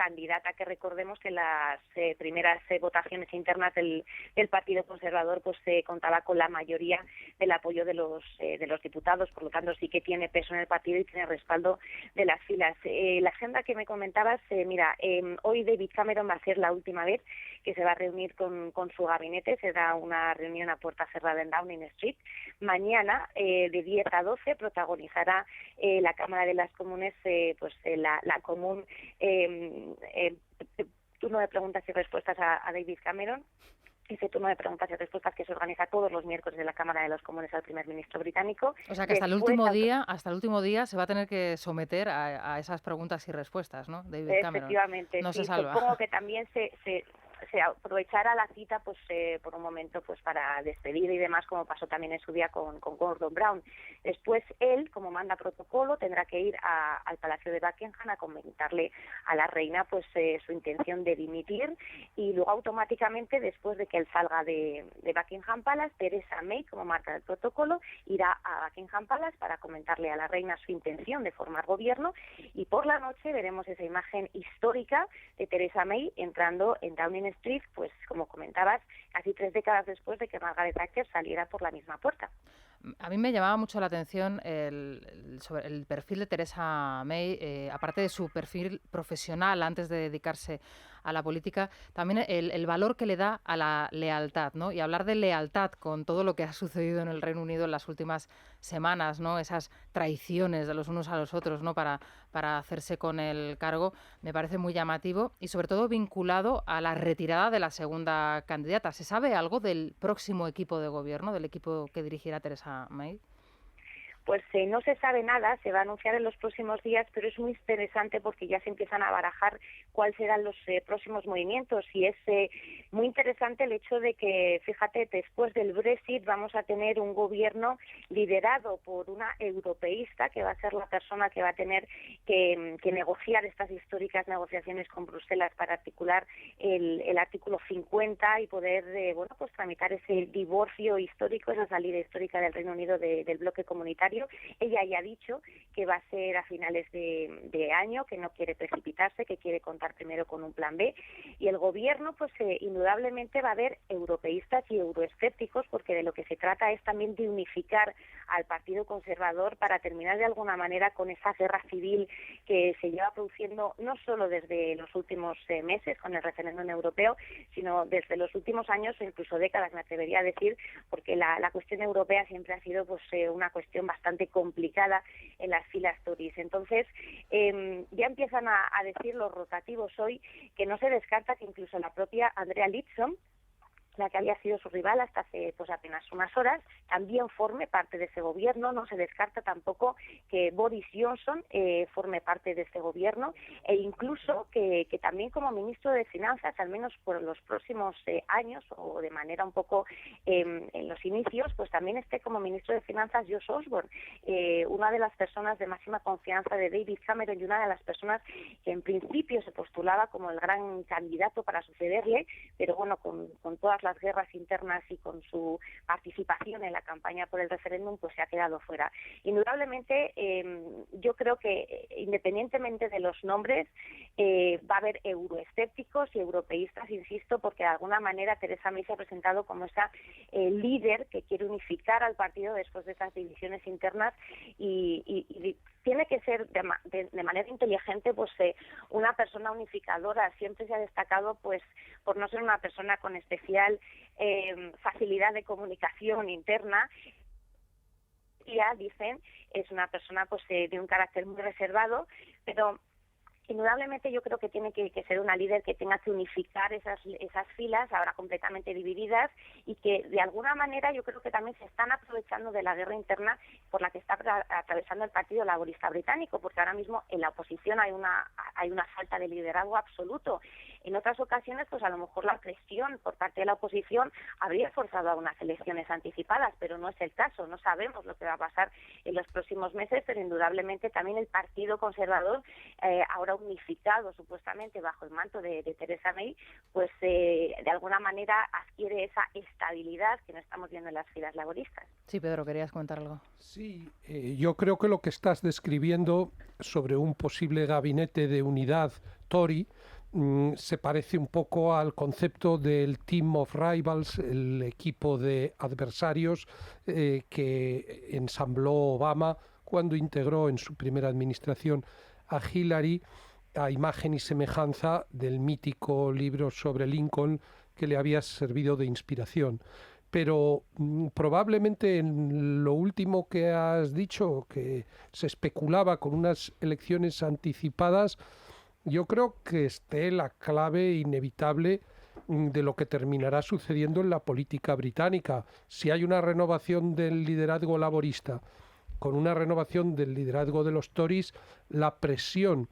que recordemos que en las primeras votaciones internas del Partido Conservador pues contaba con la mayoría del apoyo de los diputados, por lo tanto sí que tiene peso en el partido y tiene respaldo de las filas. La agenda que me comentabas, hoy David Cameron va a ser la última vez que se va a reunir con su gabinete, será una reunión a puerta cerrada en Downing Street. Mañana de 10 a 12 protagonizará la Cámara de las Comunes la común turno de preguntas y respuestas a David Cameron. Ese turno de preguntas y respuestas que se organiza todos los miércoles de la Cámara de los Comunes al primer ministro británico. O sea que hasta el último día se va a tener que someter a esas preguntas y respuestas, ¿no? David Cameron. Efectivamente, no sí, se salva. Supongo que también se aprovechará la cita por un momento para despedir y demás, como pasó también en su día con Gordon Brown. Después él, como manda protocolo, tendrá que ir al Palacio de Buckingham a comentarle a la reina su intención de dimitir y luego automáticamente, después de que él salga de Buckingham Palace, Theresa May, como marca el protocolo, irá a Buckingham Palace para comentarle a la reina su intención de formar gobierno y por la noche veremos esa imagen histórica de Theresa May entrando en Downing Street, pues como comentabas, casi 3 décadas después de que Margaret Thatcher saliera por la misma puerta. A mí me llamaba mucho la atención sobre el perfil de Theresa May, aparte de su perfil profesional antes de dedicarse a la política, también el valor que le da a la lealtad, ¿no? Y hablar de lealtad con todo lo que ha sucedido en el Reino Unido en las últimas semanas, ¿no? Esas traiciones de los unos a los otros, ¿no? Para hacerse con el cargo, me parece muy llamativo y sobre todo vinculado a la retirada de la segunda candidata. ¿Se sabe algo del próximo equipo de gobierno, del equipo que dirigirá Theresa May? Pues no se sabe nada, se va a anunciar en los próximos días, pero es muy interesante porque ya se empiezan a barajar cuáles serán los próximos movimientos y es muy interesante el hecho de que, fíjate, después del Brexit vamos a tener un gobierno liderado por una europeísta que va a ser la persona que va a tener que negociar estas históricas negociaciones con Bruselas para articular el artículo 50 y poder tramitar ese divorcio histórico, esa salida histórica del Reino Unido del bloque comunitario. calendario. Ella ya ha dicho que va a ser a finales de año, que no quiere precipitarse, que quiere contar primero con un plan B. Y el gobierno, pues indudablemente va a haber europeístas y euroescépticos, porque de lo que se trata es también de unificar al Partido Conservador para terminar de alguna manera con esa guerra civil que se lleva produciendo no solo desde los últimos meses con el referéndum europeo, sino desde los últimos años o incluso décadas, me atrevería a decir, porque la cuestión europea siempre ha sido pues una cuestión bastante complicada en las filas Tories. Entonces, ya empiezan a decir los rotativos hoy que no se descarta que incluso la propia Andrea Leadsom, la que había sido su rival hasta hace pues apenas unas horas, también forme parte de ese gobierno. No se descarta tampoco que Boris Johnson forme parte de este gobierno, e incluso que también como ministro de Finanzas, al menos por los próximos años, o de manera un poco en los inicios, pues también esté como ministro de Finanzas Josh Osborne, una de las personas de máxima confianza de David Cameron y una de las personas que en principio se postulaba como el gran candidato para sucederle, pero bueno, con todas las guerras internas y con su participación en la campaña por el referéndum, pues se ha quedado fuera. Indudablemente, yo creo que independientemente de los nombres, va a haber euroescépticos y europeístas, insisto, porque de alguna manera Theresa May se ha presentado como esa líder que quiere unificar al partido después de esas divisiones internas y tiene que ser de manera inteligente pues una persona unificadora. Siempre se ha destacado pues por no ser una persona con especial facilidad de comunicación interna. Ya dicen, es una persona pues de un carácter muy reservado, pero indudablemente yo creo que tiene que ser una líder que tenga que unificar esas filas ahora completamente divididas, y que de alguna manera yo creo que también se están aprovechando de la guerra interna por la que está atravesando el Partido Laborista británico, porque ahora mismo en la oposición hay una falta de liderazgo absoluto. En otras ocasiones, pues a lo mejor la presión por parte de la oposición habría forzado a unas elecciones anticipadas, pero no es el caso. No sabemos lo que va a pasar en los próximos meses, pero indudablemente también el Partido Conservador, ahora unificado supuestamente bajo el manto de Theresa May, pues de alguna manera adquiere esa estabilidad que no estamos viendo en las filas laboristas. Sí, Pedro, querías comentar algo. Sí, yo creo que lo que estás describiendo sobre un posible gabinete de unidad Tory se parece un poco al concepto del Team of Rivals, el equipo de adversarios que ensambló Obama cuando integró en su primera administración a Hillary, a imagen y semejanza del mítico libro sobre Lincoln que le había servido de inspiración. Pero probablemente en lo último que has dicho, que se especulaba con unas elecciones anticipadas, yo creo que esté la clave inevitable de lo que terminará sucediendo en la política británica. Si hay una renovación del liderazgo laborista con una renovación del liderazgo de los Tories, la presión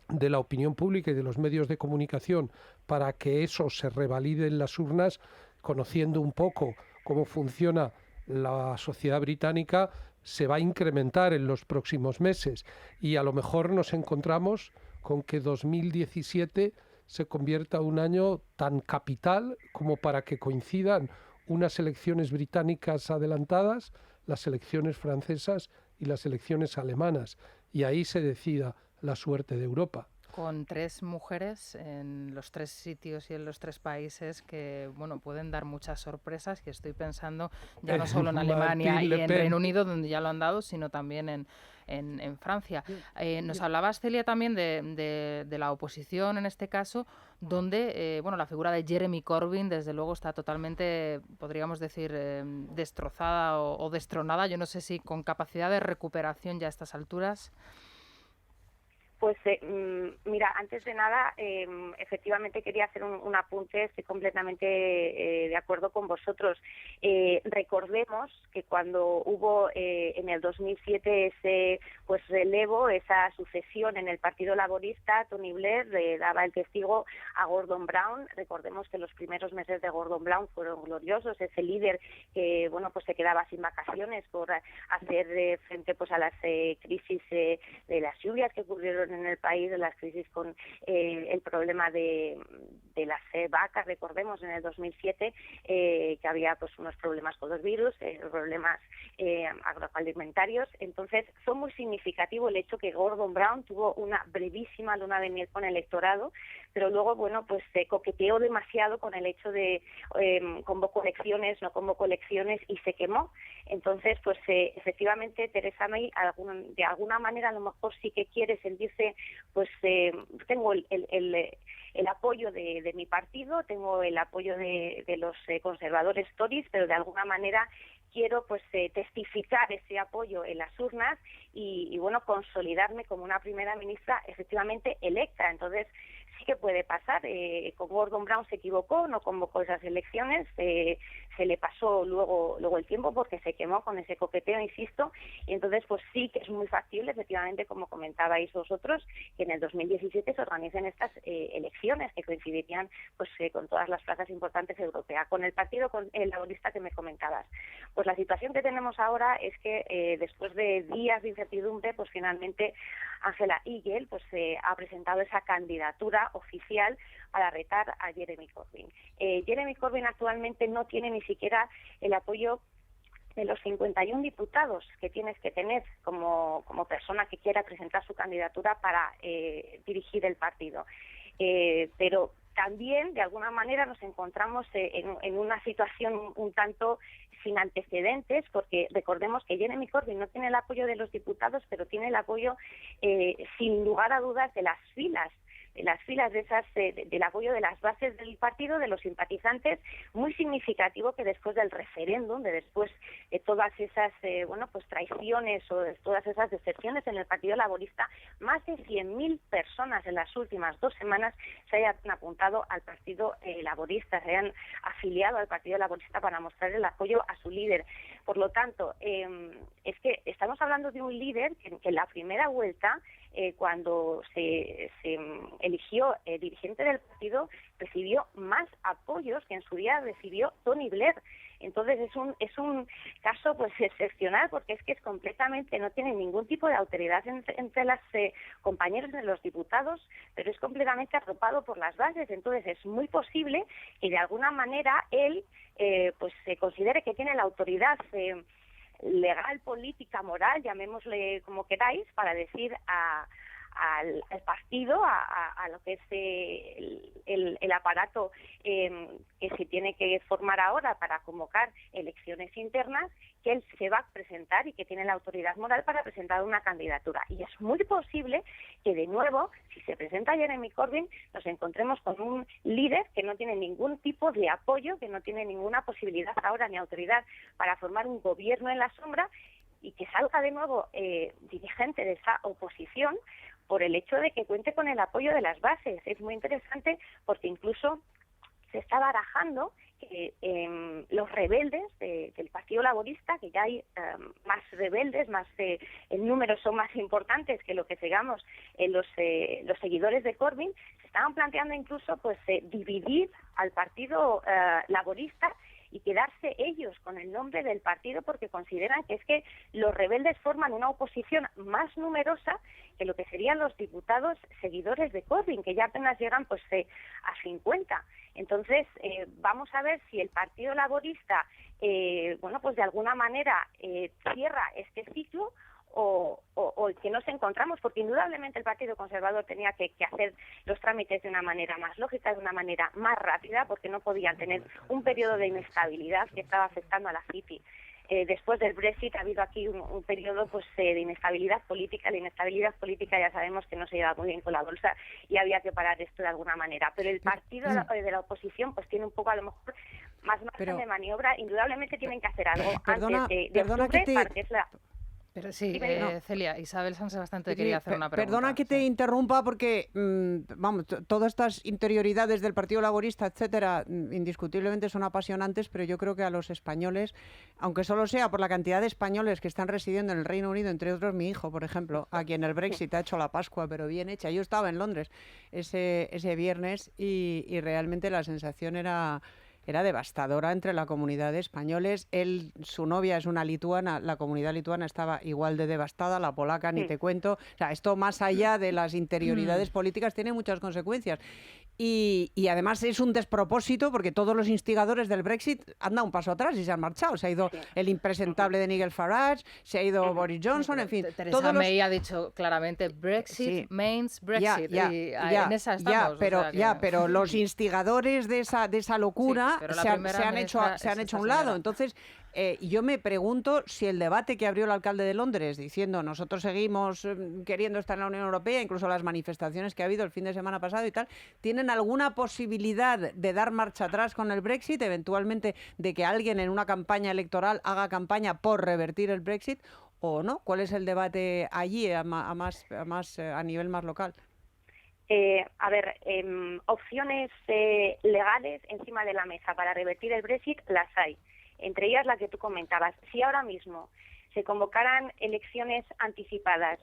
de la opinión pública y de los medios de comunicación para que eso se revalide en las urnas, conociendo un poco cómo funciona la sociedad británica, se va a incrementar en los próximos meses, y a lo mejor nos encontramos con que 2017 se convierta en un año tan capital como para que coincidan unas elecciones británicas adelantadas, las elecciones francesas y las elecciones alemanas, y ahí se decida la suerte de Europa. Con 3 mujeres en los 3 sitios y en los 3 países que, bueno, pueden dar muchas sorpresas, que estoy pensando ya no solo en Alemania y en Reino Unido, donde ya lo han dado, sino también en Francia. Nos hablabas, Celia, también de la oposición en este caso, donde bueno, la figura de Jeremy Corbyn, desde luego, está totalmente, podríamos decir, destrozada o destronada. Yo no sé si con capacidad de recuperación ya a estas alturas. Pues mira, antes de nada, efectivamente quería hacer un apunte. Estoy completamente de acuerdo con vosotros. Recordemos que cuando hubo en el 2007 ese relevo, esa sucesión en el Partido Laborista, Tony Blair le daba el testigo a Gordon Brown. Recordemos que los primeros meses de Gordon Brown fueron gloriosos. Ese líder que se quedaba sin vacaciones por hacer frente a las crisis de las lluvias que ocurrieron en el país, de las crisis con el problema de las vacas, recordemos en el 2007 que había pues unos problemas con los virus, problemas agroalimentarios. Entonces fue muy significativo el hecho que Gordon Brown tuvo una brevísima luna de miel con el electorado, pero luego, bueno, pues se coqueteó demasiado con el hecho de convocó elecciones, no convocó elecciones y se quemó. Entonces, pues efectivamente Theresa May de alguna manera a lo mejor sí que quiere sentirse, pues tengo el apoyo de mi partido, tengo el apoyo de los conservadores Tories, pero de alguna manera quiero pues testificar ese apoyo en las urnas y bueno, consolidarme como una primera ministra efectivamente electa. Entonces sí que puede pasar. Con Gordon Brown se equivocó, no convocó esas elecciones, se le pasó luego el tiempo porque se quemó con ese coqueteo, insisto, y entonces pues sí que es muy factible, efectivamente, como comentabais vosotros, que en el 2017 se organicen estas elecciones que coincidirían pues con todas las plazas importantes europeas. Con el partido laborista que me comentabas, pues la situación que tenemos ahora es que después de días de incertidumbre, pues finalmente Angela Eagle pues ha presentado esa candidatura oficial para retar a Jeremy Corbyn. Jeremy Corbyn actualmente no tiene ni siquiera el apoyo de los 51 diputados que tienes que tener como persona que quiera presentar su candidatura para dirigir el partido. Pero también, de alguna manera, nos encontramos en una situación un tanto sin antecedentes, porque recordemos que Jeremy Corbyn no tiene el apoyo de los diputados, pero tiene el apoyo, sin lugar a dudas, de las filas de esas del apoyo de las bases del partido, de los simpatizantes, muy significativo que después del referéndum, después de todas esas pues traiciones o de todas esas decepciones en el Partido Laborista, más de 100.000 personas en las últimas 2 semanas se hayan apuntado al Partido Laborista, se hayan afiliado al Partido Laborista para mostrar el apoyo a su líder. Por lo tanto, es que estamos hablando de un líder que en la primera vuelta, cuando se eligió dirigente del partido, recibió más apoyos que en su día recibió Tony Blair. Entonces es un caso pues excepcional, porque es que es completamente, no tiene ningún tipo de autoridad entre las compañeros de los diputados, pero es completamente arropado por las bases. Entonces es muy posible que de alguna manera él pues se considere que tiene la autoridad legal, política, moral, llamémosle como queráis, para decir al partido, a lo que es el aparato que se tiene que formar ahora para convocar elecciones internas, que él se va a presentar y que tiene la autoridad moral para presentar una candidatura. Y es muy posible que de nuevo, si se presenta Jeremy Corbyn, nos encontremos con un líder que no tiene ningún tipo de apoyo, que no tiene ninguna posibilidad ahora ni autoridad para formar un gobierno en la sombra, y que salga de nuevo dirigente de esa oposición por el hecho de que cuente con el apoyo de las bases. Es muy interesante porque incluso se está barajando que los rebeldes del Partido Laborista, que ya hay más rebeldes, el número son más importantes que lo que sigamos los seguidores de Corbyn, se estaban planteando incluso pues dividir al Partido Laborista y quedarse ellos con el nombre del partido, porque consideran que es que los rebeldes forman una oposición más numerosa que lo que serían los diputados seguidores de Corbyn, que ya apenas llegan pues a 50. Entonces, vamos a ver si el Partido Laborista, pues de alguna manera cierra este ciclo, o el que nos encontramos, porque indudablemente el Partido Conservador tenía que hacer los trámites de una manera más lógica, de una manera más rápida, porque no podían tener un periodo de inestabilidad que estaba afectando a la City. Después del Brexit ha habido aquí un periodo pues de inestabilidad política. La inestabilidad política ya sabemos que no se lleva muy bien con la bolsa y había que parar esto de alguna manera. Pero el partido de la oposición pues tiene un poco a lo mejor más margen de maniobra. Indudablemente tienen que hacer algo antes de octubre, para que es la... Pero sí, Celia, Isabel San Sebastián te quería hacer una pregunta. Perdona que te interrumpa porque, todas estas interioridades del Partido Laborista, etcétera, indiscutiblemente son apasionantes, pero yo creo que a los españoles, aunque solo sea por la cantidad de españoles que están residiendo en el Reino Unido, entre otros mi hijo, por ejemplo, a quien el Brexit ha hecho la Pascua, pero bien hecha. Yo estaba en Londres ese viernes y realmente la sensación era era devastadora entre la comunidad de españoles. Su novia es una lituana, la comunidad lituana estaba igual de devastada, la polaca ni te cuento. O sea, esto más allá de las interioridades políticas tiene muchas consecuencias. Y además es un despropósito porque todos los instigadores del Brexit han dado un paso atrás y se han marchado. Se ha ido el impresentable de Nigel Farage, se ha ido Boris Johnson, en fin. Theresa May ha dicho claramente Brexit means Brexit. En esa estamos. Pero los instigadores de esa locura se han hecho a un lado. Entonces, yo me pregunto si el debate que abrió el alcalde de Londres diciendo nosotros seguimos queriendo estar en la Unión Europea, incluso las manifestaciones que ha habido el fin de semana pasado y tal, ¿tienen alguna posibilidad de dar marcha atrás con el Brexit, eventualmente de que alguien en una campaña electoral haga campaña por revertir el Brexit o no? ¿Cuál es el debate allí a nivel más local? Opciones legales encima de la mesa para revertir el Brexit las hay. Entre ellas la que tú comentabas. Si ahora mismo se convocaran elecciones anticipadas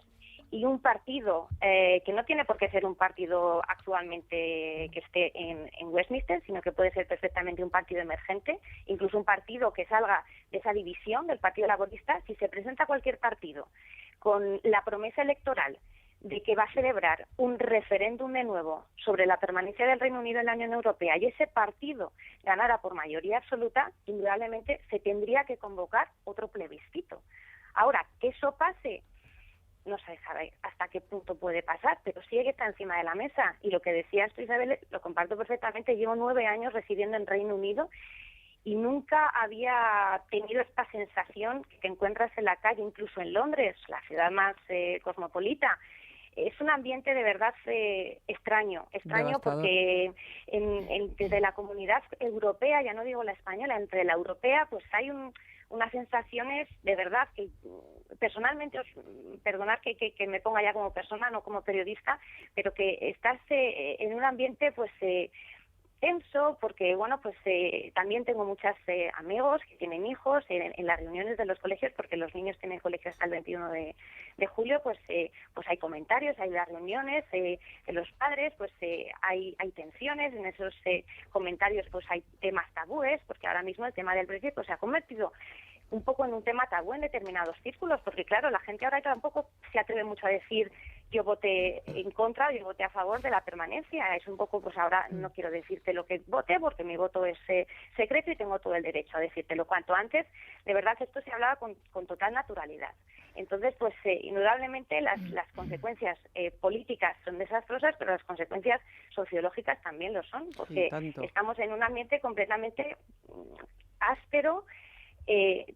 y un partido, que no tiene por qué ser un partido actualmente que esté en Westminster, sino que puede ser perfectamente un partido emergente, incluso un partido que salga de esa división del Partido Laborista, si se presenta cualquier partido con la promesa electoral de que va a celebrar un referéndum de nuevo sobre la permanencia del Reino Unido en la Unión Europea y ese partido ganara por mayoría absoluta, indudablemente se tendría que convocar otro plebiscito. Ahora, que eso pase, no se sabe hasta qué punto puede pasar, pero sí que está encima de la mesa. Y lo que decías tú, Isabel, lo comparto perfectamente. Llevo 9 años residiendo en Reino Unido y nunca había tenido esta sensación que te encuentras en la calle, incluso en Londres, la ciudad más cosmopolita. Es un ambiente de verdad extraño porque desde la comunidad europea, ya no digo la española, entre la europea, pues hay unas sensaciones de verdad que personalmente, perdonad que me ponga ya como persona, no como periodista, pero que estás en un ambiente pues tenso, porque bueno, pues también tengo muchos amigos que tienen hijos en las reuniones de los colegios, porque los niños tienen colegio hasta el 21 de julio, pues hay comentarios, hay las reuniones de los padres, pues hay tensiones, en esos comentarios pues hay temas tabúes, porque ahora mismo el tema del Brexit pues se ha convertido un poco en un tema tabú en determinados círculos, porque claro, la gente ahora tampoco se atreve mucho a decir yo voté en contra, yo voté a favor de la permanencia. Es un poco, pues ahora no quiero decirte lo que voté porque mi voto es secreto y tengo todo el derecho a decírtelo. Cuanto antes, de verdad esto se hablaba con total naturalidad. Entonces, pues indudablemente las consecuencias políticas son desastrosas, pero las consecuencias sociológicas también lo son, porque estamos en un ambiente completamente áspero,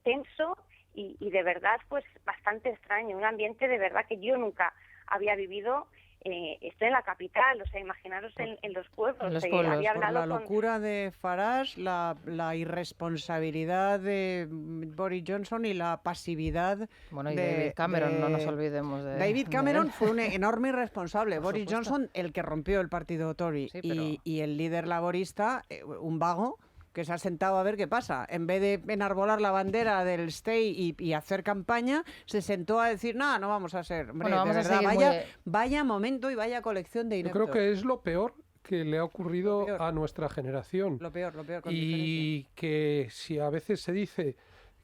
tenso y de verdad pues bastante extraño, un ambiente de verdad que yo nunca había vivido. Estoy en la capital, o sea, imaginaros en los pueblos. Había hablado por la locura de Farage, la irresponsabilidad de Boris Johnson y la pasividad y David Cameron, no nos olvidemos de David Cameron fue un enorme irresponsable. Boris Johnson, el que rompió el partido Tory, y el líder laborista, un vago, que se ha sentado a ver qué pasa. En vez de enarbolar la bandera del Stay y hacer campaña, se sentó a decir, no vamos a ser. Hombre, vamos de verdad, a seguir vaya momento y vaya colección de ineptos. Yo creo que es lo peor que le ha ocurrido a nuestra generación. Lo peor, con y diferencia. Que si a veces se dice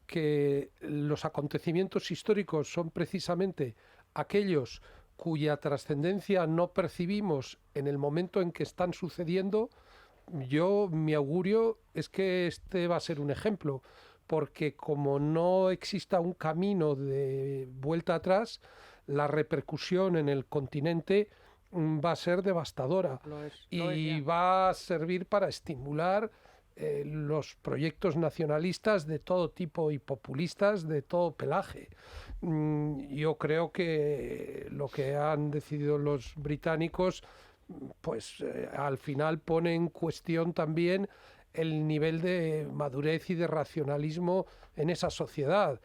que los acontecimientos históricos son precisamente aquellos cuya trascendencia no percibimos en el momento en que están sucediendo, mi augurio es que este va a ser un ejemplo, porque como no exista un camino de vuelta atrás, la repercusión en el continente va a ser devastadora y va a servir para estimular los proyectos nacionalistas de todo tipo y populistas de todo pelaje. Yo creo que lo que han decidido los británicos pues al final pone en cuestión también el nivel de madurez y de racionalismo en esa sociedad.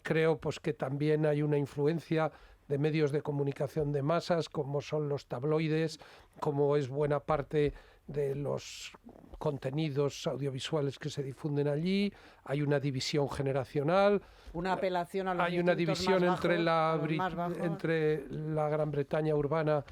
Creo pues que también hay una influencia de medios de comunicación de masas, como son los tabloides, como es buena parte de los contenidos audiovisuales que se difunden allí. Hay una división generacional. Una apelación a los hay una división más bajos, entre la Gran Bretaña urbana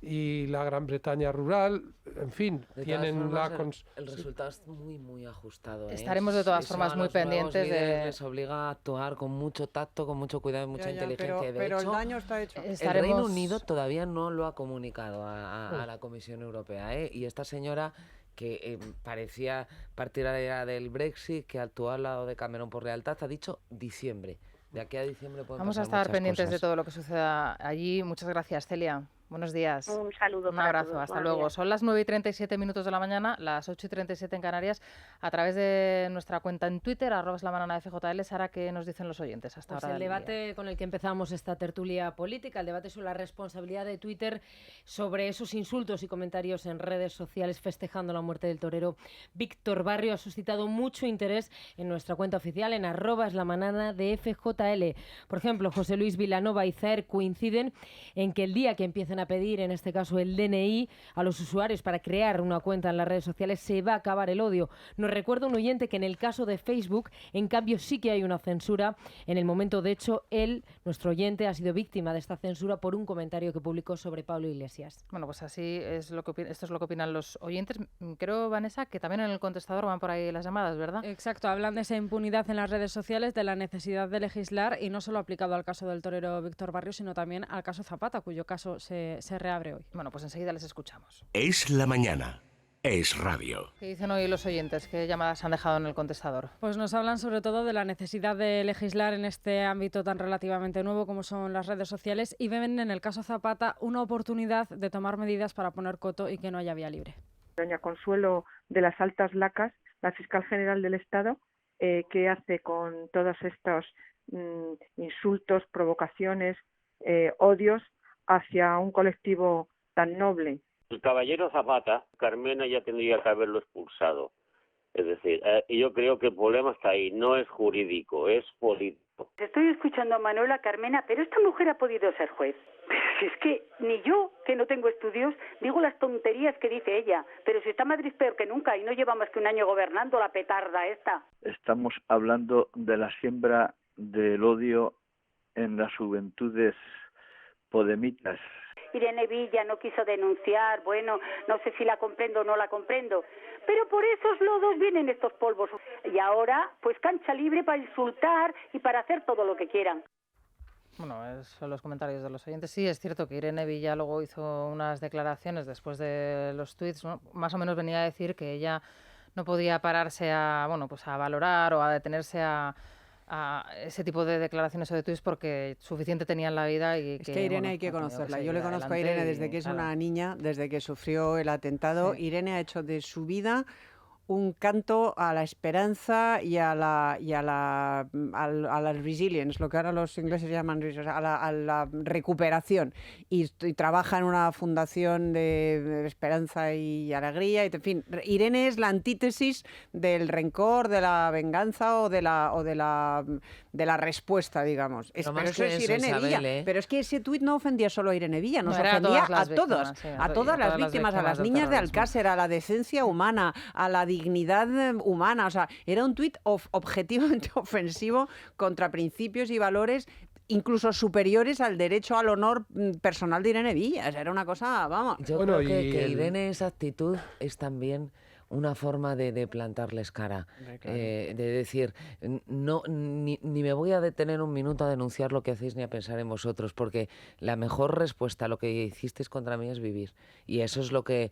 y la Gran Bretaña rural, en fin, De tienen todas la... formas, el resultado es muy ajustado. Estaremos de todas formas muy pendientes de... Les obliga a actuar con mucho tacto, con mucho cuidado y mucha inteligencia. Pero de hecho, el daño está hecho. El Reino Unido todavía no lo ha comunicado a la Comisión Europea, ¿eh? Y esta señora que parecía partidaria del Brexit, que actuó al lado de Cameron por lealtad, ha dicho diciembre. De aquí a diciembre pueden Vamos a pasar estar pendientes cosas. de todo lo que suceda allí. Muchas gracias, Celia. Buenos días. Un saludo. Un para abrazo. todos. Hasta Buenos luego. días. Son las 9:37 de la mañana, las 8:37 en Canarias. A través de nuestra cuenta en Twitter, @lamananafjl. Sara, ¿qué nos dicen los oyentes hasta Pues ahora el del día? debate con el que empezamos esta tertulia política, el debate sobre la responsabilidad de Twitter sobre esos insultos y comentarios en redes sociales festejando la muerte del torero Víctor Barrio, ha suscitado mucho interés en nuestra cuenta oficial, en @lamanana_de_FJL. Por ejemplo, José Luis Vilanova y Zaer coinciden en que el día que empiecen a pedir, en este caso el DNI, a los usuarios para crear una cuenta en las redes sociales, se va a acabar el odio. Nos recuerda un oyente que en el caso de Facebook, en cambio, sí que hay una censura. En el momento, de hecho, nuestro oyente, ha sido víctima de esta censura por un comentario que publicó sobre Pablo Iglesias. Bueno, pues así es esto es lo que opinan los oyentes. Creo, Vanessa, que también en el contestador van por ahí las llamadas, ¿verdad? Exacto, hablan de esa impunidad en las redes sociales, de la necesidad de legislar, y no solo aplicado al caso del torero Víctor Barrio, sino también al caso Zapata, cuyo caso se reabre hoy. Bueno, pues enseguida les escuchamos. Es la mañana. Es radio. ¿Qué dicen hoy los oyentes? ¿Qué llamadas han dejado en el contestador? Pues nos hablan sobre todo de la necesidad de legislar en este ámbito tan relativamente nuevo como son las redes sociales, y ven en el caso Zapata una oportunidad de tomar medidas para poner coto y que no haya vía libre. Doña Consuelo de las Altas Lacas, la fiscal general del Estado, ¿qué hace con todos estos insultos, provocaciones, odios hacia un colectivo tan noble? El caballero Zapata, Carmena ya tendría que haberlo expulsado. Es decir, yo creo que el problema está ahí, no es jurídico, es político. Estoy escuchando a Manuela Carmena, pero esta mujer ha podido ser juez. Si es que ni yo, que no tengo estudios, digo las tonterías que dice ella. Pero si está Madrid peor que nunca y no lleva más que un año gobernando, la petarda esta. Estamos hablando de la siembra del odio en las juventudes podemitas. Irene Villa no quiso denunciar, bueno, no sé si la comprendo o no la comprendo, pero por esos lodos vienen estos polvos. Y ahora, pues cancha libre para insultar y para hacer todo lo que quieran. Bueno, son los comentarios de los oyentes. Sí, es cierto que Irene Villa luego hizo unas declaraciones después de los tuits, ¿no? Más o menos venía a decir que ella no podía pararse a valorar o a detenerse a ese tipo de declaraciones o de tuits porque suficiente tenía en la vida. Y es que Irene hay que conocerla. Yo le conozco a Irene desde que es una niña, desde que sufrió el atentado. Sí. Irene ha hecho de su vida un canto a la esperanza y a la resilience, lo que ahora los ingleses llaman a la recuperación, y trabaja en una fundación de esperanza y alegría, y en fin, Irene es la antítesis del rencor, de la venganza o de la respuesta, digamos. Pero eso es Irene Villa. Pero es que ese tuit no ofendía solo a Irene Villa, nos ofendía a todas, sí, a todas las víctimas, a las niñas de Alcácer, a la decencia humana, a la dignidad humana. O sea, era un tuit objetivamente ofensivo contra principios y valores incluso superiores al derecho al honor personal de Irene Villa. Era una cosa, vamos. Yo creo que Irene, esa actitud es también una forma de plantarles cara, claro. De decir, no, ni me voy a detener un minuto a denunciar lo que hacéis ni a pensar en vosotros, porque la mejor respuesta a lo que hicisteis contra mí es vivir, y eso es lo que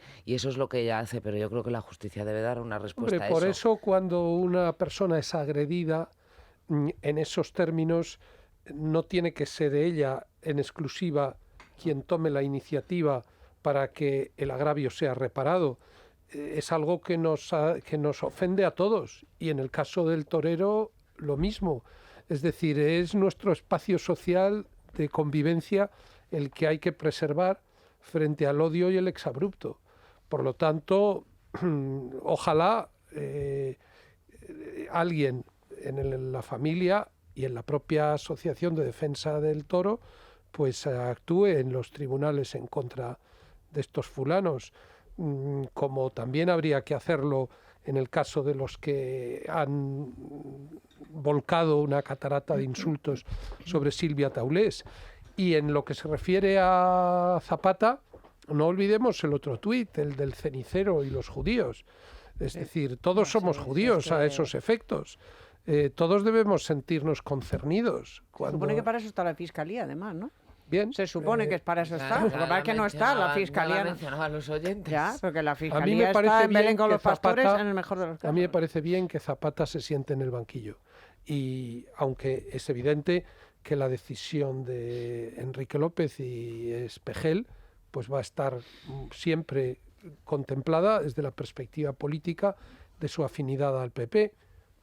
ella hace, pero yo creo que la justicia debe dar una respuesta a eso. Por eso cuando una persona es agredida en esos términos, no tiene que ser ella en exclusiva quien tome la iniciativa para que el agravio sea reparado. Es algo que nos ofende a todos, y en el caso del torero lo mismo. Es decir, es nuestro espacio social de convivencia el que hay que preservar frente al odio y el exabrupto. Por lo tanto, ojalá alguien en la familia y en la propia Asociación de Defensa del Toro pues actúe en los tribunales en contra de estos fulanos, como también habría que hacerlo en el caso de los que han volcado una catarata de insultos sobre Silvia Taulés. Y en lo que se refiere a Zapata, no olvidemos el otro tuit, el del cenicero y los judíos. Es decir, todos somos judíos a esos efectos. Todos debemos sentirnos concernidos. Se supone que para eso está la Fiscalía, además, ¿no? Bien. Se supone que es para eso está. Lo que pasa es que no está la Fiscalía. mencionaba a los oyentes. Ya, porque la A mí Fiscalía me parece está en bien Belén con que los pastores Zapata, en el mejor de los casos. a mí me parece bien que Zapata se siente en el banquillo. Y aunque es evidente que la decisión de Enrique López y Espejel pues va a estar siempre contemplada desde la perspectiva política de su afinidad al PP,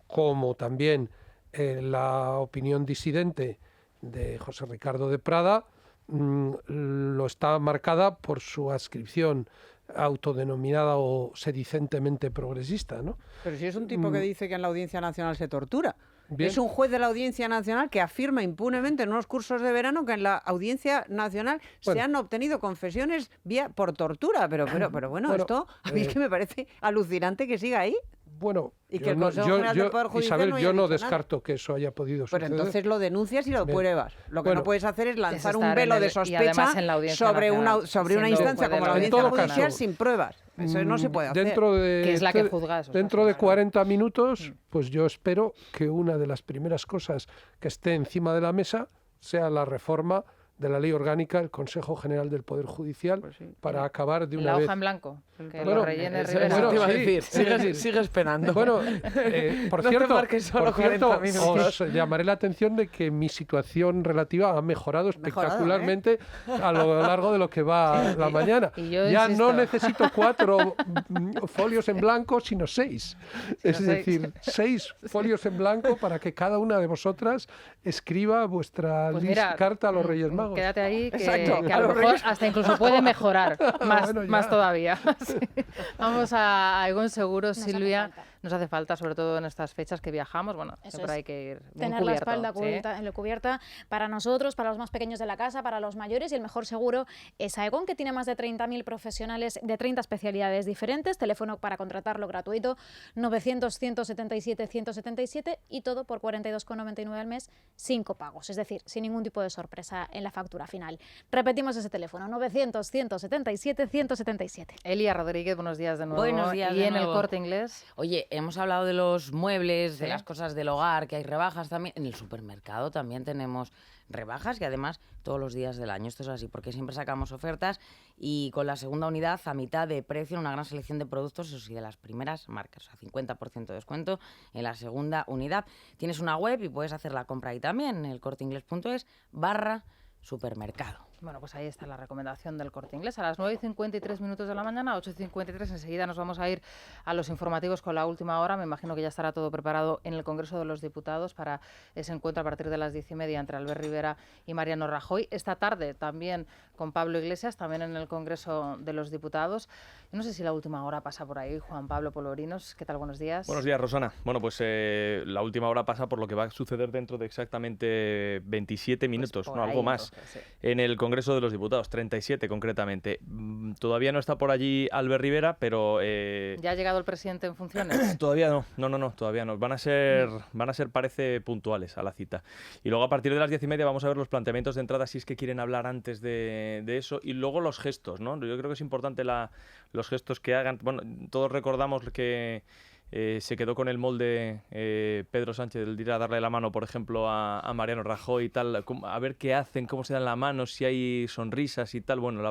como también la opinión disidente de José Ricardo de Prada lo está marcada por su adscripción autodenominada o sedicentemente progresista, ¿no? Pero si es un tipo que dice que en la Audiencia Nacional se tortura. Bien. Es un juez de la Audiencia Nacional que afirma impunemente en unos cursos de verano que en la Audiencia Nacional se han obtenido confesiones por tortura. Pero bueno, esto a mí es que me parece alucinante que siga ahí. Bueno, y que el Consejo General del Poder Judicial Isabel, no haya yo no dicho descarto nada. que eso haya podido suceder. Pero entonces lo denuncias y lo Bien. pruebas. Lo que Bueno, no puedes hacer es lanzar es un estar velo en de el- y sospecha además en la Audiencia sobre una Nacional, instancia como la en Audiencia todo Judicial caso, sin pruebas. Eso no se puede hacer. Dentro de, Que es la que juzga esos dentro de casos. 40 minutos, pues yo espero que una de las primeras cosas que esté encima de la mesa sea la reforma de la Ley Orgánica del Consejo General del Poder Judicial para acabar de una La vez. hoja en blanco, que Bueno, lo rellene eso Rivera. te iba a sí, decir, es decir, sigue esperando. Bueno, por No te cierto, marques solo 40 minutos. os llamaré la atención de que mi situación relativa ha mejorado espectacularmente a lo largo de lo que va la mañana. Y yo Ya insisto. no necesito 4 folios en blanco, sino 6. Es seis. decir, 6 folios en blanco para que cada una de vosotras escriba vuestra Pues mira, carta a los Reyes Magos. Quédate ahí, que Exacto, a a lo los mejor Reyes- hasta incluso puede mejorar más, Bueno, ya. más todavía. Sí. Vamos a Aegon Seguros, hace Silvia. falta. Nos hace falta, sobre todo en estas fechas que viajamos. Bueno, Eso siempre es. hay que ir bien Tener la cubierto, espalda ¿sí? cubierta para nosotros, para los más pequeños de la casa, para los mayores, y el mejor seguro es Aegon, que tiene más de 30.000 profesionales de 30 especialidades diferentes. Teléfono para contratarlo gratuito 900-177-177 y todo por 42,99 al mes sin copagos, es decir, sin ningún tipo de sorpresa en la factura final. Repetimos ese teléfono 900-177-177. Elia Rodríguez, buenos días de nuevo. Buenos días Y de en el nuevo. Corte Inglés. Oye, hemos hablado de los muebles, de Sí. las cosas del hogar, que hay rebajas también. En el supermercado también tenemos rebajas y además todos los días del año. Esto es así porque siempre sacamos ofertas y con la segunda unidad a mitad de precio en una gran selección de productos, eso sí, de las primeras marcas. O sea, 50% de descuento en la segunda unidad. Tienes una web y puedes hacer la compra ahí también, en elcorteingles.es/supermercado. Bueno, pues ahí está la recomendación del Corte Inglés. A las 9:53 de la mañana, 8:53, enseguida nos vamos a ir a los informativos con la última hora. Me imagino que ya estará todo preparado en el Congreso de los Diputados para ese encuentro a partir de las 10:30 entre Albert Rivera y Mariano Rajoy. Esta tarde también con Pablo Iglesias, también en el Congreso de los Diputados. Yo no sé si la última hora pasa por ahí. Juan Pablo Polvorinos, ¿qué tal? Buenos días. Buenos días, Rosana. Bueno, pues la última hora pasa por lo que va a suceder dentro de exactamente 27 minutos, por no ahí, algo más, entonces, sí. en el Congreso de los Diputados, 37 concretamente. Todavía no está por allí Albert Rivera, pero... ¿Ya ha llegado el presidente en funciones? Todavía no, todavía no. Van a ser, parece, puntuales a la cita. Y luego a partir de las 10:30 vamos a ver los planteamientos de entrada si es que quieren hablar antes de eso. Y luego los gestos, ¿no? Yo creo que es importante los gestos que hagan. Bueno, todos recordamos que se quedó con el molde Pedro Sánchez el ir a darle la mano, por ejemplo, a Mariano Rajoy y tal, a ver qué hacen, cómo se dan la mano, si hay sonrisas y tal. Bueno,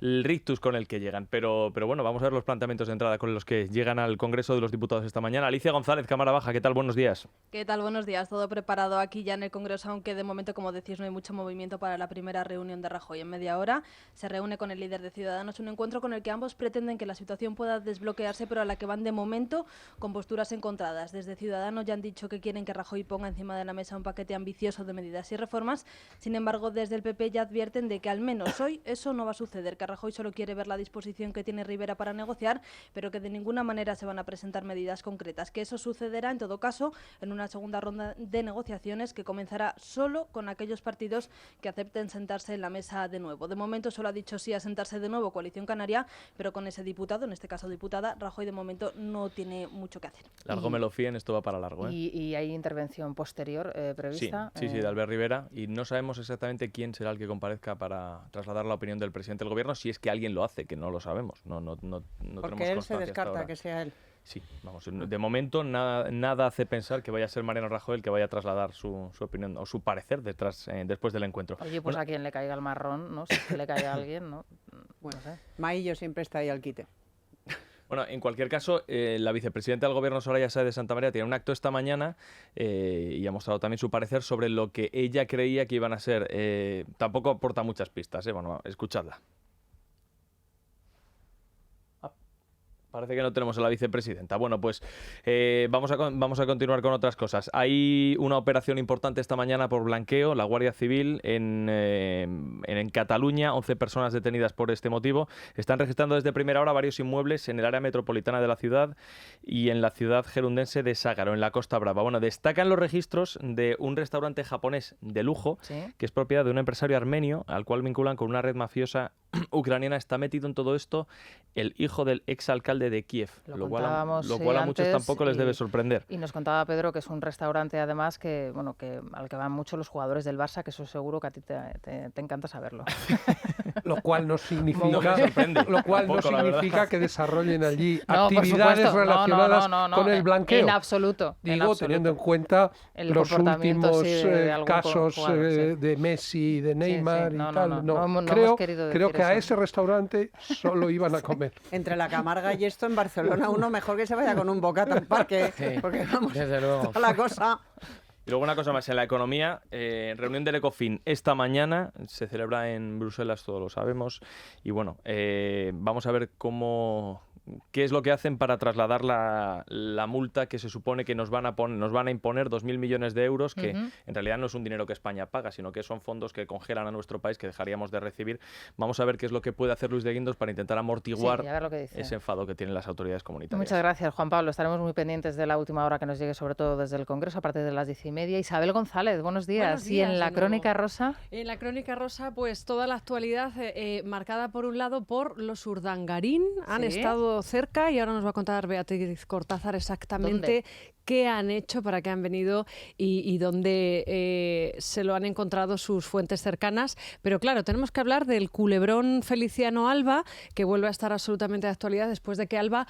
el rictus con el que llegan. Pero bueno, vamos a ver los planteamientos de entrada con los que llegan al Congreso de los Diputados esta mañana. Alicia González, Cámara Baja, ¿qué tal? Buenos días. ¿Qué tal? Buenos días. Todo preparado aquí ya en el Congreso, aunque de momento, como decís, no hay mucho movimiento para la primera reunión de Rajoy. En media hora se reúne con el líder de Ciudadanos, un encuentro con el que ambos pretenden que la situación pueda desbloquearse, pero a la que van de momento con posturas encontradas. Desde Ciudadanos ya han dicho que quieren que Rajoy ponga encima de la mesa un paquete ambicioso de medidas y reformas. Sin embargo, desde el PP ya advierten de que al menos hoy eso no va a suceder, que Rajoy solo quiere ver la disposición que tiene Rivera para negociar, pero que de ninguna manera se van a presentar medidas concretas, que eso sucederá en todo caso en una segunda ronda de negociaciones que comenzará solo con aquellos partidos que acepten sentarse en la mesa de nuevo. De momento solo ha dicho sí a sentarse de nuevo Coalición Canaria, pero con ese diputado, en este caso diputada, Rajoy de momento no tiene mucho que hacer. Largo me lo fíen, esto va para largo, ¿eh? ¿Y hay intervención posterior prevista? Sí, de Albert Rivera, y no sabemos exactamente quién será el que comparezca para trasladar la opinión del presidente del Gobierno. si es que alguien lo hace, que no lo sabemos. No porque él se descarta que sea él. Sí, vamos, de momento nada hace pensar que vaya a ser Mariano Rajoy el que vaya a trasladar su opinión o su parecer después del encuentro. Oye, pues a quien le caiga el marrón, ¿no? Si es que le cae a alguien, ¿no? Bueno, Maillo siempre está ahí al quite. Bueno, en cualquier caso, la vicepresidenta del Gobierno, Soraya Sáez de Santamaría, tiene un acto esta mañana y ha mostrado también su parecer sobre lo que ella creía que iban a ser. Tampoco aporta muchas pistas, bueno, escuchadla. Parece que no tenemos a la vicepresidenta. Bueno, pues vamos a continuar con otras cosas. Hay una operación importante esta mañana por blanqueo, la Guardia Civil en Cataluña, 11 personas detenidas por este motivo. Están registrando desde primera hora varios inmuebles en el área metropolitana de la ciudad y en la ciudad gerundense de Ságaro, en la Costa Brava. Bueno, destacan los registros de un restaurante japonés de lujo, ¿sí?, que es propiedad de un empresario armenio, al cual vinculan con una red mafiosa ucraniana. Está metido en todo esto el hijo del exalcalde de Kiev, lo cual a muchos tampoco les debe sorprender. Y nos contaba Pedro que es un restaurante además que al que van mucho los jugadores del Barça, que eso seguro que a ti te encanta saberlo. Lo cual no significa, que desarrollen allí actividades relacionadas con el blanqueo. En absoluto. Digo, teniendo en cuenta los últimos casos de Messi, de Neymar y tal. Creo que a ese restaurante solo iban a comer. Entre la Camarga y esto en Barcelona, uno mejor que se vaya con un bocata al parque, porque vamos, desde luego, está la cosa. Y luego una cosa más, en la economía, reunión del Ecofin esta mañana, se celebra en Bruselas, todos lo sabemos, y bueno, vamos a ver qué es lo que hacen para trasladar la multa que se supone que nos van a imponer 2.000 millones de euros, que en realidad no es un dinero que España paga, sino que son fondos que congelan a nuestro país, que dejaríamos de recibir. Vamos a ver qué es lo que puede hacer Luis de Guindos para intentar amortiguar ese enfado que tienen las autoridades comunitarias. Muchas gracias, Juan Pablo. Estaremos muy pendientes de la última hora que nos llegue, sobre todo desde el Congreso, a partir de las 10:30. Isabel González, buenos días. Buenos días, y en la Crónica Rosa. En la Crónica Rosa, pues toda la actualidad marcada por un lado por los Urdangarín. Han estado cerca y ahora nos va a contar Beatriz Cortázar exactamente qué han hecho, para qué han venido y dónde se lo han encontrado sus fuentes cercanas. Pero claro, tenemos que hablar del culebrón Feliciano Alba, que vuelve a estar absolutamente de actualidad después de que Alba,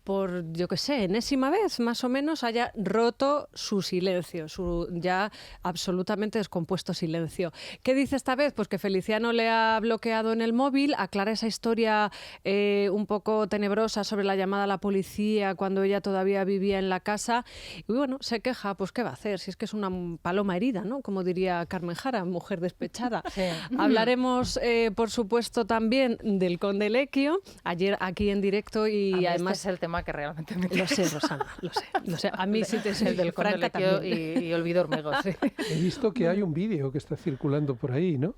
por, yo qué sé, enésima vez más o menos, haya roto su silencio, su ya absolutamente descompuesto silencio. ¿Qué dice esta vez? Pues que Feliciano le ha bloqueado en el móvil, aclara esa historia un poco tenebrosa sobre la llamada a la policía cuando ella todavía vivía en la casa y bueno, se queja, pues ¿qué va a hacer? Si es que es una paloma herida, ¿no? Como diría Carmen Jara, mujer despechada. Sí. Hablaremos, por supuesto, también del Conde Lequio, ayer aquí en directo y además... Este es el tema que realmente me Lo sé, Rosana, lo sé. A mí sí te sé del Conde Lequio y Olvido Hormigos. Sí. He visto que hay un vídeo que está circulando por ahí, ¿no?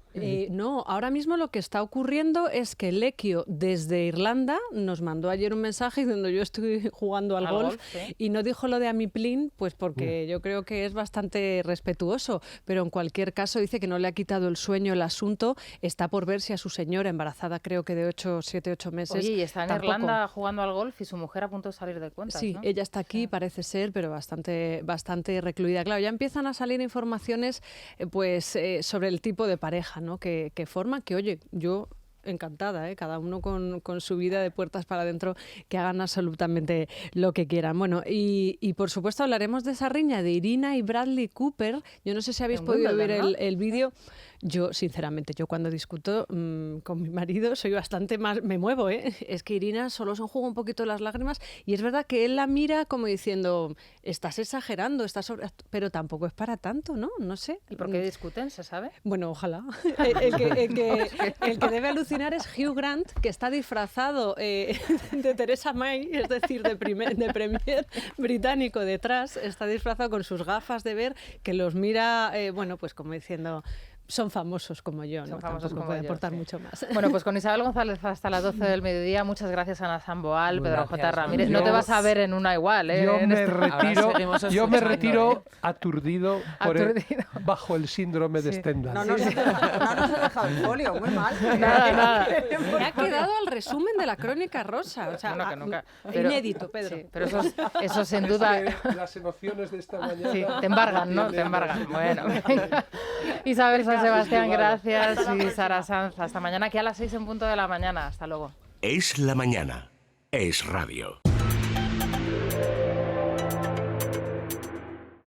No, ahora mismo lo que está ocurriendo es que Lequio desde Irlanda nos mandó ayer un mensaje diciendo yo estoy jugando al golf ¿sí? Y no dijo lo de Amiplín, pues porque yo creo que es bastante respetuoso, pero en cualquier caso dice que no le ha quitado el sueño el asunto, está por ver si a su señora embarazada, creo que de 7, 8 meses. Oye, y está en Irlanda jugando al golf y su mujer a punto de salir de cuentas, sí, ¿no? Ella está aquí, parece ser, pero bastante recluida. Claro, ya empiezan a salir informaciones sobre el tipo de pareja, ¿no? que forman, que oye, yo... encantada, cada uno con su vida de puertas para adentro, que hagan absolutamente lo que quieran. Bueno, y por supuesto hablaremos de esa riña de Irina y Bradley Cooper. Yo no sé si habéis podido ver el vídeo. Yo, sinceramente, cuando discuto con mi marido soy bastante más... Me muevo, Es que Irina solo se enjuga un poquito las lágrimas y es verdad que él la mira como diciendo, estás exagerando, pero tampoco es para tanto, ¿no? No sé. ¿Y por qué discuten? ¿Se sabe? Bueno, ojalá. El que debe alucinar es Hugh Grant, que está disfrazado de Theresa May, es decir, de premier británico detrás, está disfrazado con sus gafas de ver, que los mira, pues como diciendo... Son famosos como yo, ¿no? Tampoco pueden aportar mucho más. Bueno, pues con Isabel González hasta las 12 del mediodía. Muchas gracias, Ana Samboal, Pedro J. Ramírez. No te vas a ver en una igual, ¿eh? Yo me retiro aturdido bajo el síndrome de Stendhal. No nos ha dejado el folio, muy mal. Nada. Me ha quedado al resumen de la Crónica Rosa. O sea, inédito, Pedro. Sí, pero eso sin duda... Las emociones de esta mañana... Sí, te embargan, ¿no? Te embargan. Bueno, venga. Isabel San Sebastián, Bueno, gracias. hasta la Y Sara Sanz, hasta mañana, aquí a las 6 en punto de la mañana. Hasta luego. Es la mañana. Es radio.